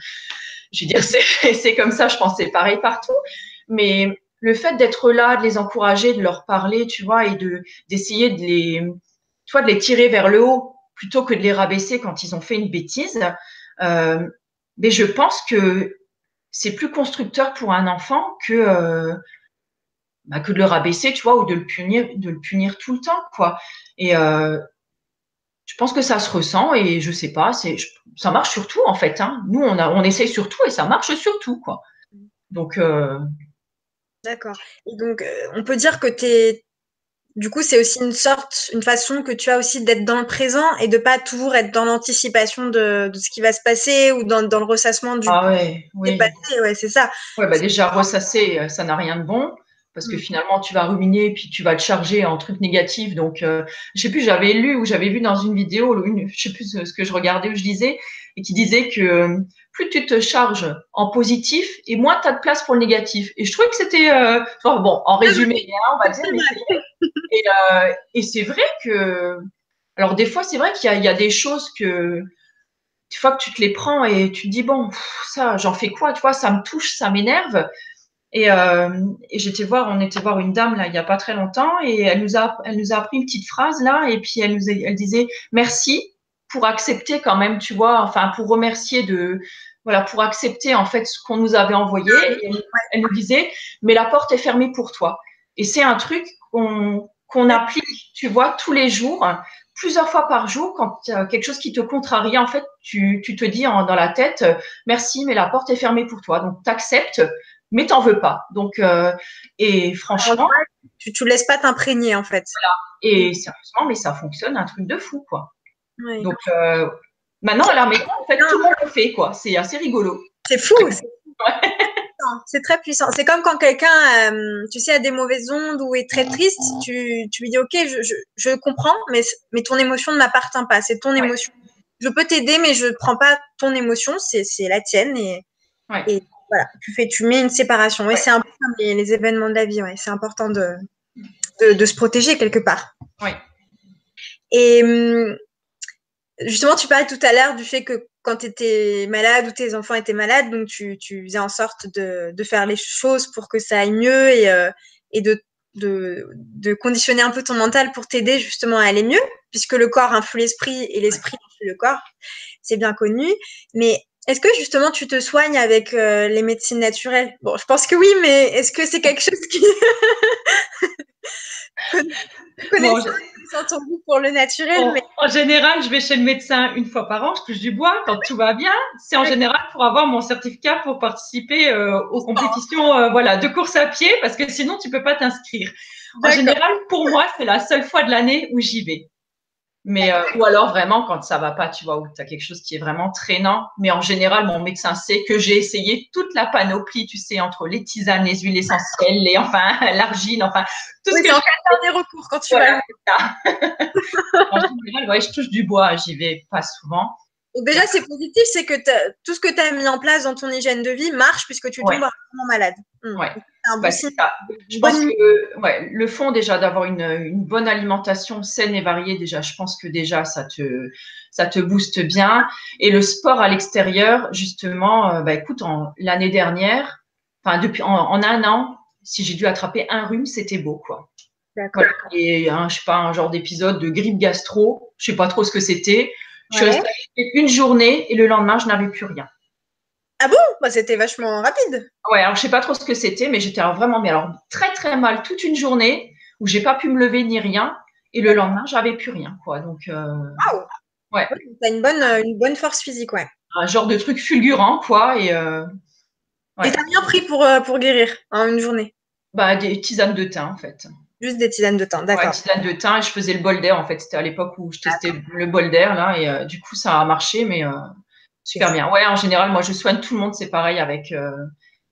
je veux dire, c'est comme ça, je pense, c'est pareil partout. Mais le fait d'être là, de les encourager, de leur parler, tu vois, et d'essayer tu vois, de les tirer vers le haut. plutôt que de les rabaisser quand ils ont fait une bêtise. Mais je pense que c'est plus constructeur pour un enfant que de le rabaisser, tu vois, ou de le punir tout le temps, quoi. Et je pense que ça se ressent et je sais pas, ça marche sur tout en fait. Hein. Nous, on essaye sur tout et ça marche sur tout, quoi. Donc, D'accord. Et donc, on peut dire que du coup, c'est aussi une façon que tu as aussi d'être dans le présent et de pas toujours être dans l'anticipation de ce qui va se passer ou dans le ressassement du ah ouais, oui. passé. Ouais, c'est ça. Ouais, bah déjà, ressasser, ça n'a rien de bon. Parce que finalement, tu vas ruminer puis tu vas te charger en trucs négatifs. Donc, je sais plus, j'avais lu ou j'avais vu dans une vidéo, je sais plus ce que je regardais ou je lisais, et qui disait que plus tu te charges en positif et moins tu as de place pour le négatif. Et je trouvais que c'était, bon, en résumé, hein, on va dire, mais c'est vrai. Et c'est vrai que, alors des fois, c'est vrai qu'il y a des choses que, une fois que tu te les prends et tu te dis, bon, ça, j'en fais quoi, tu vois, ça me touche, ça m'énerve. Et on était voir une dame là il y a pas très longtemps et elle nous a appris une petite phrase là et puis elle disait merci pour accepter quand même, tu vois, enfin pour remercier voilà, pour accepter en fait ce qu'on nous avait envoyé. Et elle nous disait mais la porte est fermée pour toi. Et c'est un truc qu'on applique, tu vois, tous les jours, plusieurs fois par jour, quand il y a quelque chose qui te contrarie, en fait, tu te dis dans la tête, merci, mais la porte est fermée pour toi. Donc, tu acceptes, mais t'en veux pas. Donc, et franchement. Tu laisses pas t'imprégner, en fait. Voilà. Et sérieusement, mais ça fonctionne un truc de fou, quoi. Oui. Donc, maintenant, à la maison, en fait, tout le monde le fait, quoi. C'est assez rigolo. C'est fou. C'est très puissant. C'est comme quand quelqu'un, tu sais, a des mauvaises ondes ou est très triste, tu lui dis, OK, je comprends, mais ton émotion ne m'appartient pas. C'est ton émotion. Je peux t'aider, mais je ne prends pas ton émotion, c'est la tienne. Et voilà, tu mets une séparation. Et c'est un peu comme les événements de la vie. Ouais. C'est important de se protéger quelque part. Oui. Et justement, tu parlais tout à l'heure du fait que quand tu étais malade ou tes enfants étaient malades, donc tu faisais en sorte de faire les choses pour que ça aille mieux et de conditionner un peu ton mental pour t'aider justement à aller mieux, puisque le corps influe l'esprit et l'esprit influe le corps. C'est bien connu. Mais est-ce que justement tu te soignes avec les médecines naturelles? Bon, je pense que oui, mais est-ce que c'est quelque chose qui… ton goût pour le naturel. Bon, mais… En général, je vais chez le médecin une fois par an, je touche du bois quand tout va bien. C'est en général pour avoir mon certificat pour participer aux compétitions voilà, de course à pied parce que sinon, tu peux pas t'inscrire. En général, pour moi, c'est la seule fois de l'année où j'y vais. Mais, ou alors vraiment quand ça va pas, tu vois, où tu as quelque chose qui est vraiment traînant. Mais en général, mon médecin sait que j'ai essayé toute la panoplie, tu sais, entre les tisanes, les huiles essentielles, l'argine, enfin, tout ce que j'ai en cas de dernier recours quand tu vas. En général, ouais, je touche du bois, j'y vais pas souvent. Donc déjà, c'est positif, c'est que tout ce que tu as mis en place dans ton hygiène de vie marche puisque tu tombes vraiment malade. Ouais. C'est un bon signe. Je pense que le fond déjà d'avoir une bonne alimentation saine et variée, déjà, je pense que déjà ça te booste bien. Et le sport à l'extérieur, justement, écoute, l'année dernière, enfin depuis en un an, si j'ai dû attraper un rhume, c'était beau, quoi. D'accord. Voilà. Et je sais pas, un genre d'épisode de grippe gastro, je sais pas trop ce que c'était. Je suis restée une journée et le lendemain, je n'avais plus rien. Ah bon? Bah, c'était vachement rapide. Ouais, alors je sais pas trop ce que c'était, mais j'étais vraiment, mais alors très très mal toute une journée où j'ai pas pu me lever ni rien. Et le lendemain, j'avais plus rien, quoi. Donc, wow. Ouais. T'as une bonne force physique, ouais. Un genre de truc fulgurant, quoi. Et t'as bien pris pour guérir en une journée? Bah, des tisanes de thym, en fait. Juste des tisanes de thym, d'accord. Ouais, tisanes de thym, et je faisais le bol d'air, en fait. C'était à l'époque où je testais le bol d'air, là, et du coup, ça a marché, mais super bien. Ouais, en général, moi, je soigne tout le monde, c'est pareil avec,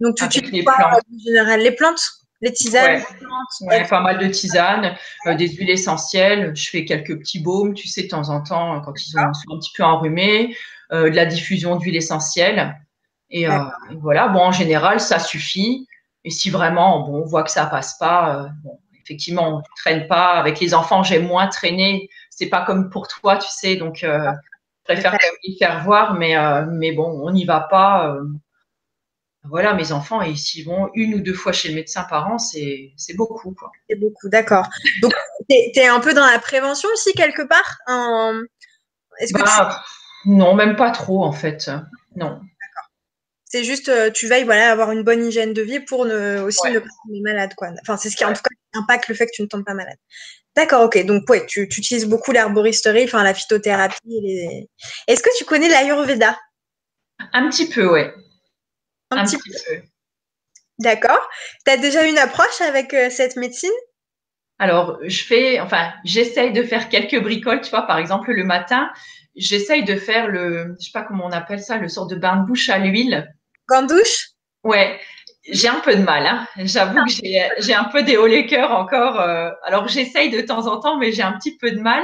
donc, tu utilises les plantes. En général, les plantes, les tisanes, les plantes. Pas mal de tisanes, des huiles essentielles. Je fais quelques petits baumes, tu sais, de temps en temps, quand ils sont un petit peu enrhumés, de la diffusion d'huile essentielle. Et voilà, bon, en général, ça suffit. Et si vraiment, bon, on voit que ça passe pas, bon, effectivement, on ne traîne pas. Avec les enfants, j'aime moins traîner. C'est pas comme pour toi, tu sais, donc je préfère quand même les faire voir, mais bon, on n'y va pas. Voilà, mes enfants, et s'ils vont une ou deux fois chez le médecin par an, c'est beaucoup, quoi. C'est beaucoup, d'accord. Donc, tu es un peu dans la prévention aussi, quelque part, Est-ce que Bah, non, même pas trop en fait. Non. c'est juste, tu veilles, voilà, à avoir une bonne hygiène de vie pour aussi Ouais. ne pas tomber malade, quoi. Enfin, c'est ce qui, en tout cas, impacte le fait que tu ne tombes pas malade. D'accord, ok. Donc, ouais, tu utilises beaucoup l'herboristerie, enfin, la phytothérapie. Est-ce que tu connais l'Ayurveda? Un petit peu, ouais. Un Un petit petit peu. peu. D'accord. Tu as déjà une approche avec cette médecine? Alors, j'essaye de faire quelques bricoles, tu vois, par exemple, le matin, j'essaye de faire je sais pas comment on appelle ça, le sort de bain de bouche à l'huile. Gandouche? Ouais, j'ai un peu de mal, hein. J'avoue que j'ai un peu des hauts les cœurs encore. Alors, j'essaye de temps en temps, mais j'ai un petit peu de mal.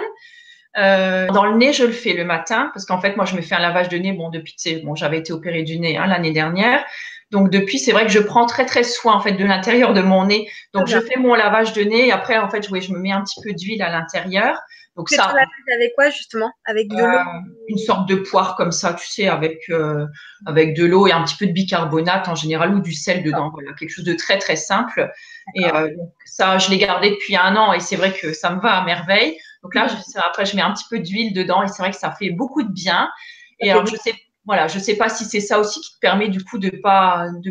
Dans le nez, je le fais le matin parce qu'en fait, moi, je me fais un lavage de nez. Bon, depuis, bon, j'avais été opérée du nez l'année dernière. Donc, depuis, c'est vrai que je prends très, très soin en fait de l'intérieur de mon nez. Très Donc, je bien. fais mon lavage de nez et après, en fait, je me mets un petit peu d'huile à l'intérieur. Donc, C'est ton ça, lavage avec quoi, justement? Avec de l'eau? une sorte de poire comme ça, tu sais, avec de l'eau et un petit peu de bicarbonate en général ou du sel dedans. Voilà, quelque chose de très, très simple. Et D'accord. donc, ça, je l'ai gardé depuis 1 an et c'est vrai que ça me va à merveille. Donc là, après, je mets un petit peu d'huile dedans et c'est vrai que ça fait beaucoup de bien. Ça Et fait alors, bien. voilà, je sais pas si c'est ça aussi qui te permet du coup de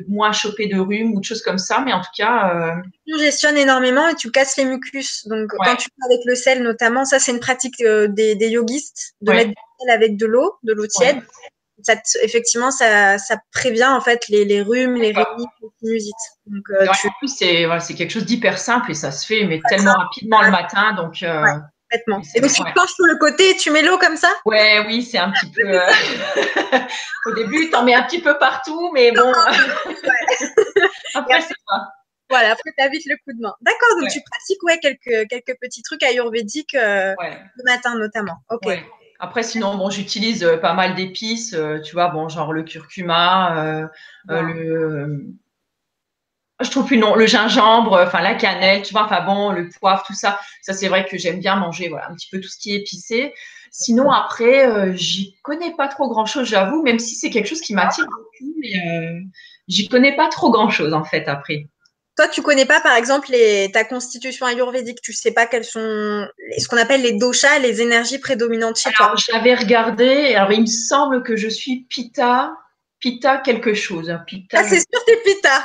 moins choper de rhume ou de choses comme ça, mais en tout cas, Tu congestionnes énormément et tu casses les mucus. Donc, quand ouais, tu fais avec le sel, notamment, ça, c'est une pratique des yogistes, de mettre ouais, du sel avec de l'eau ouais. tiède. Effectivement, ça prévient en fait les rhumes, les rhinites, les sinusites. Donc, Et ouais, en plus, c'est quelque chose d'hyper simple et ça se fait, mais tellement rapidement le matin. Donc, ouais, complètement. Et c'est donc, tu ouais. te penches sur le côté et tu mets l'eau comme ça? Ouais, oui, c'est un petit peu. Au début, t'en mets un petit peu partout, mais bon, Et après, après, ça va. voilà, après, tu as vite le coup de main. D'accord, donc Ouais, tu pratiques ouais, quelques petits trucs ayurvédiques ouais, le matin notamment. Ok. ouais. Après, sinon, bon, j'utilise pas mal d'épices, tu vois, bon, genre le curcuma, Bien. je trouve plus non, le gingembre, enfin la cannelle, tu vois, enfin bon, le poivre, tout ça. Ça, c'est vrai que j'aime bien manger, voilà, un petit peu tout ce qui est épicé. Sinon, après, j'y connais pas trop grand-chose, j'avoue, même si c'est quelque chose qui m'attire beaucoup, mais j'y connais pas trop grand-chose en fait après. Toi, tu connais pas, par exemple, ta constitution ayurvédique. Tu sais pas quelles sont ce qu'on appelle les doshas, les énergies prédominantes chez toi. Alors, j'avais regardé, alors il me semble que je suis Pitta quelque chose, hein, Ah, Pitta. c'est sûr, t'es Pitta,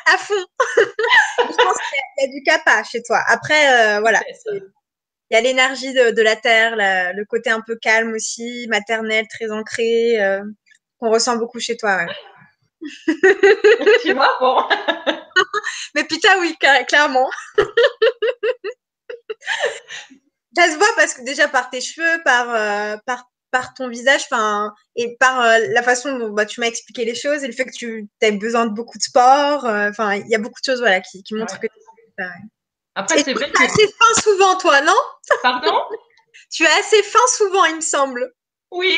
à fond. Je pense qu'il y a du kapha chez toi. Après, voilà. Peut-être. Il y a l'énergie de la terre, le côté un peu calme aussi, maternel, très ancré, qu'on ressent beaucoup chez toi. Ouais. Tu vois, bon. Mais Pitta, oui, clairement. Ça se voit parce que déjà par tes cheveux, par ton visage, et par la façon dont bah, tu m'as expliqué les choses et le fait que tu as besoin de beaucoup de sport. Enfin, il y a beaucoup de choses voilà, qui montrent Ouais. que tu as. Après, Et c'est tu vrai as que. assez faim souvent, toi, non? Pardon? Tu as assez faim souvent, il me semble. Oui.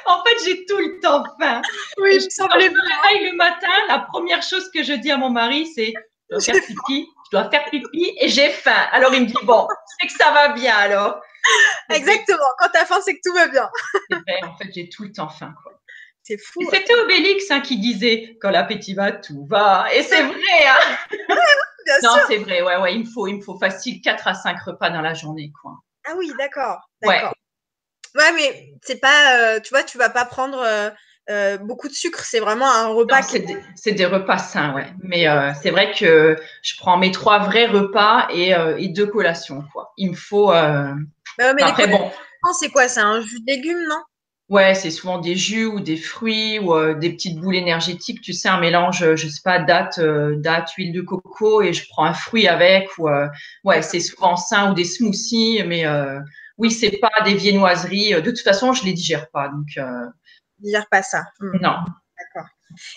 En fait, j'ai tout le temps faim. Oui, il me Quand je semblait bien. me réveille le matin, la première chose que je dis à mon mari, c'est je dois faire pipi, je dois faire pipi et j'ai faim. Alors il me dit bon, c'est que ça va bien alors. C'est vrai, Exactement. Quand tu as faim, c'est que tout va bien. en fait, j'ai tout le temps faim, quoi. C'est Et fou. c'était Obélix qui disait quand l'appétit va, tout va. Et c'est vrai, hein. Bien Non, sûr. c'est vrai, ouais, ouais, il me faut facile 4 à 5 repas dans la journée, quoi. Ah oui, d'accord. Ouais. D'accord. Ouais, mais c'est pas, tu vois, tu vas pas prendre beaucoup de sucre. C'est vraiment un repas Non, qui. c'est des repas sains, ouais. Mais c'est vrai que je prends mes 3 vrais repas et 2 collations, quoi. Il me faut. Bah ouais, mais les Après, collations, bon, c'est quoi? C'est un jus de légumes, non? ouais, c'est souvent des jus ou des fruits ou des petites boules énergétiques. Tu sais, un mélange, je sais pas, date, huile de coco et je prends un fruit avec. Ou ouais, D'accord. c'est souvent sain ou des smoothies. Mais oui, c'est pas des viennoiseries. De toute façon, je les digère pas. Donc Je digère pas ça. non. D'accord.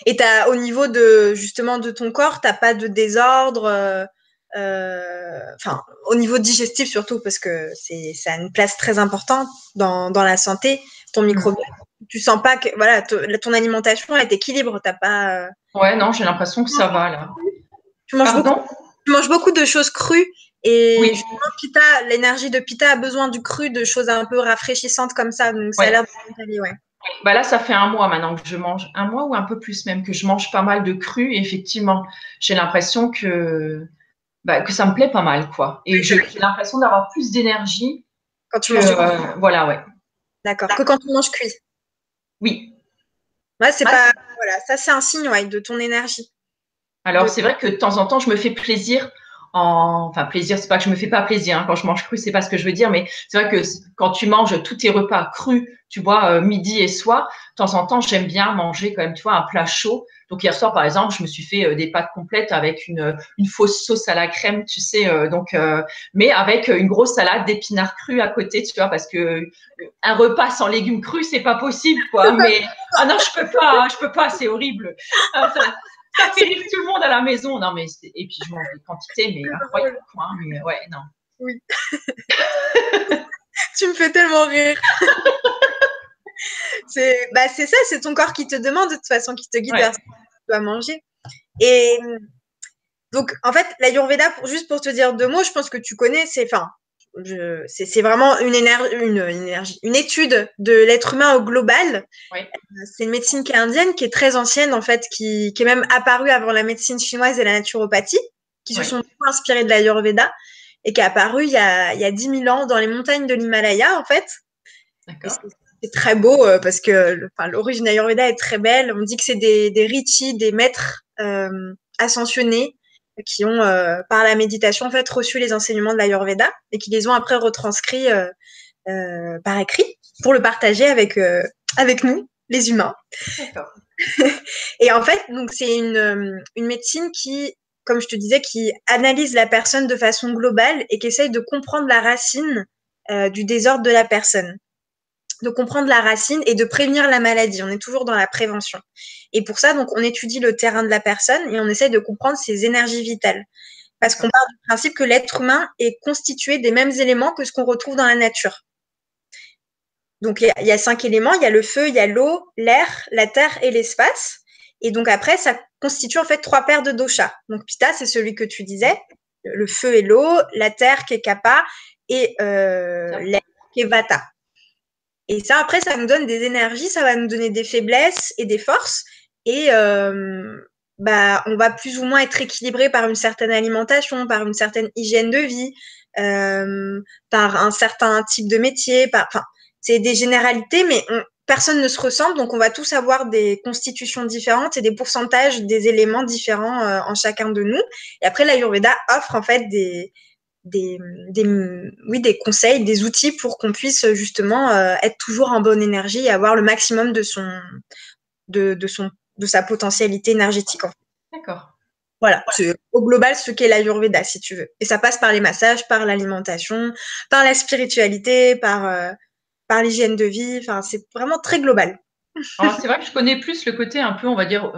Et au niveau de justement de ton corps, t'as pas de désordre, enfin au niveau digestif surtout parce que ça a une place très importante dans la santé, ton Hmm. microbiote. Tu sens pas que voilà ton alimentation est équilibre, t'as pas. Ouais, non, j'ai l'impression que Tu manges ça va là. tu manges beaucoup, Pardon? tu manges beaucoup de choses crues et Oui, justement l'énergie de Pitta a besoin du cru, de choses un peu rafraîchissantes comme ça, donc ça a ouais. l'air de t'aller, ouais. Bah là, ça fait 1 mois maintenant que je mange, 1 mois ou un peu plus même, que je mange pas mal de cru. Et effectivement, j'ai l'impression que bah, que ça me plaît pas mal, quoi. Et j'ai l'impression d'avoir plus d'énergie quand tu que, manges voilà, ouais. D'accord. Que quand tu manges cuit. Oui. Ouais, c'est Ouais. pas. Voilà, ça, c'est un signe ouais, de ton énergie. Alors, c'est vrai que de temps en temps, je me fais plaisir. Enfin, plaisir, c'est pas que je me fais pas plaisir hein. Quand je mange cru, c'est pas ce que je veux dire, mais c'est vrai que quand tu manges tous tes repas crus, tu vois, midi et soir, de temps en temps, j'aime bien manger quand même, tu vois, un plat chaud. Donc hier soir, par exemple, je me suis fait des pâtes complètes avec une fausse sauce à la crème, tu sais, mais avec une grosse salade d'épinards crus à côté, tu vois, parce que un repas sans légumes crus, c'est pas possible, quoi. Mais ah non, je peux pas, c'est horrible. Ça fait rire tout le monde à la maison. Non, mais et puis je mange des quantités, mais incroyables, quoi. Hein, mais ouais, non. Oui. Tu me fais tellement rire. C'est ça, c'est ton corps qui te demande de toute façon, qui te guide vers ce que tu dois manger. Et donc, en fait, l'Ayurveda, juste pour te dire deux mots, je pense que tu connais, c'est vraiment une étude de l'être humain au global. Oui. C'est une médecine qui est indienne, qui est très ancienne, en fait, qui est même apparue avant la médecine chinoise et la naturopathie, qui se sont beaucoup inspirées de l'Ayurveda et qui est apparue il y a 10 000 ans dans les montagnes de l'Himalaya, en fait. D'accord. C'est très beau parce que l'origine Ayurveda est très belle. On dit que c'est des rishis, des maîtres ascensionnés qui ont, par la méditation, en fait, reçu les enseignements de l'Ayurveda et qui les ont après retranscrits par écrit pour le partager avec nous, les humains. D'accord. Et en fait, donc c'est une médecine qui, comme je te disais, qui analyse la personne de façon globale et qui essaye de comprendre la racine du désordre de la personne, de comprendre la racine et de prévenir la maladie. On est toujours dans la prévention. Et pour ça, donc, on étudie le terrain de la personne et on essaye de comprendre ses énergies vitales. Parce qu'on part du principe que l'être humain est constitué des mêmes éléments que ce qu'on retrouve dans la nature. Donc, il y a 5 éléments. Il y a le feu, il y a l'eau, l'air, la terre et l'espace. Et donc, après, ça constitue en fait 3 paires de doshas. Donc, Pitta, c'est celui que tu disais. Le feu et l'eau, la terre qui est Kapha et l'air qui est Vata. Et ça, après, ça nous donne des énergies, ça va nous donner des faiblesses et des forces. Et on va plus ou moins être équilibré par une certaine alimentation, par une certaine hygiène de vie, par un certain type de métier. Enfin, c'est des généralités, mais personne ne se ressemble. Donc, on va tous avoir des constitutions différentes et des pourcentages des éléments différents en chacun de nous. Et après, l'Ayurveda offre en fait des conseils, des outils pour qu'on puisse justement être toujours en bonne énergie et avoir le maximum de sa potentialité énergétique. En fait. D'accord. Voilà, c'est au global ce qu'est l'Ayurveda, si tu veux. Et ça passe par les massages, par l'alimentation, par la spiritualité, par l'hygiène de vie. Enfin, c'est vraiment très global. Alors, c'est vrai que je connais plus le côté un peu, on va dire,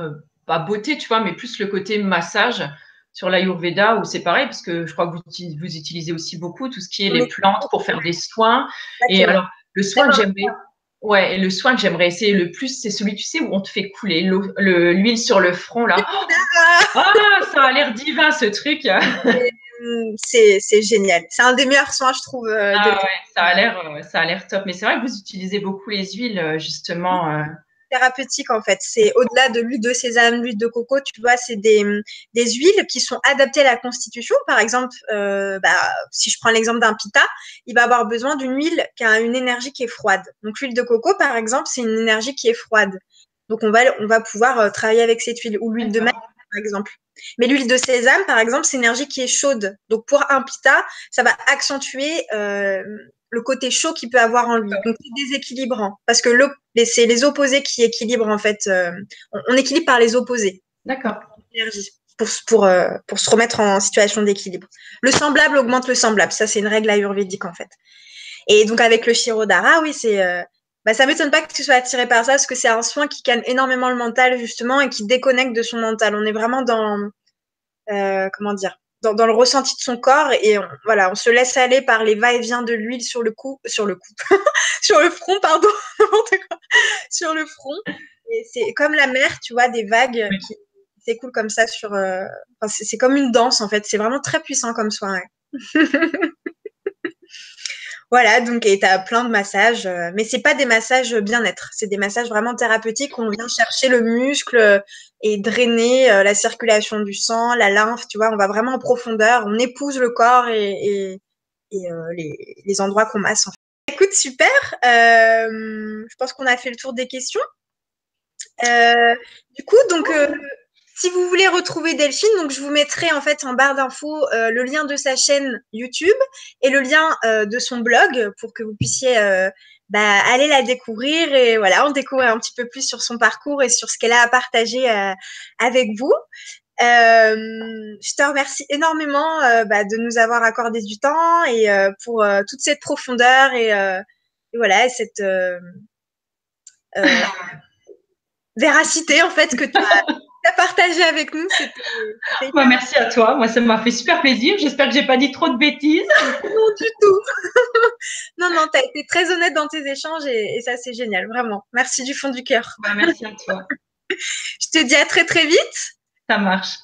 pas beauté, tu vois, mais plus le côté massage sur l'Ayurveda, où c'est pareil, parce que je crois que vous utilisez aussi beaucoup tout ce qui est les plantes pour faire des soins. Et alors, le soin que j'aimerais, ouais, le soin que j'aimerais essayer le plus, c'est celui, tu sais, où on te fait couler l'huile sur le front, là. Ah, ça a l'air divin, ce truc. C'est génial. C'est un des meilleurs soins, je trouve. Ah ouais, ça a l'air top. Mais c'est vrai que vous utilisez beaucoup les huiles, justement. Thérapeutique en fait. C'est au-delà de l'huile de sésame, l'huile de coco, tu vois, c'est des huiles qui sont adaptées à la constitution. Par exemple, si je prends l'exemple d'un pitta, il va avoir besoin d'une huile qui a une énergie qui est froide. Donc l'huile de coco, par exemple, c'est une énergie qui est froide. Donc on va pouvoir travailler avec cette huile ou l'huile de maïs, par exemple. Mais l'huile de sésame, par exemple, c'est une énergie qui est chaude. Donc pour un pitta, ça va accentuer le côté chaud qu'il peut avoir en lui. Donc c'est déséquilibrant parce que c'est les opposés qui équilibrent en fait. On équilibre par les opposés. D'accord. L'énergie pour se remettre en situation d'équilibre. Le semblable augmente le semblable. Ça c'est une règle ayurvédique en fait. Et donc avec le Shirodhara, oui c'est ça m'étonne pas que tu sois attiré par ça parce que c'est un soin qui calme énormément le mental justement et qui déconnecte de son mental. On est vraiment dans comment dire, dans le ressenti de son corps et on se laisse aller par les va-et-vient de l'huile sur le sur le front, pardon, sur le front. Et c'est comme la mer, tu vois, des vagues qui s'écoulent comme ça c'est comme une danse en fait. C'est vraiment très puissant comme soin. Ouais. Voilà, donc et tu as plein de massages, mais c'est pas des massages bien-être, c'est des massages vraiment thérapeutiques où on vient chercher le muscle et drainer la circulation du sang, la lymphe, tu vois, on va vraiment en profondeur, on épouse le corps et les endroits qu'on masse. En fait. Écoute, super. Je pense qu'on a fait le tour des questions. Du coup, donc, si vous voulez retrouver Delphine, donc je vous mettrai en fait en barre d'infos le lien de sa chaîne YouTube et le lien de son blog pour que vous puissiez aller la découvrir et voilà, en découvrir un petit peu plus sur son parcours et sur ce qu'elle a à partager avec vous. Je te remercie énormément de nous avoir accordé du temps et pour toute cette profondeur et voilà, cette véracité en fait que tu as partagé avec nous. C'était Bah, merci à toi. Moi, ça m'a fait super plaisir. J'espère que j'ai pas dit trop de bêtises. non, du tout. Non, tu as été très honnête dans tes échanges et ça, c'est génial, vraiment. Merci du fond du cœur. Bah, merci à toi. Je te dis à très, très vite. Ça marche.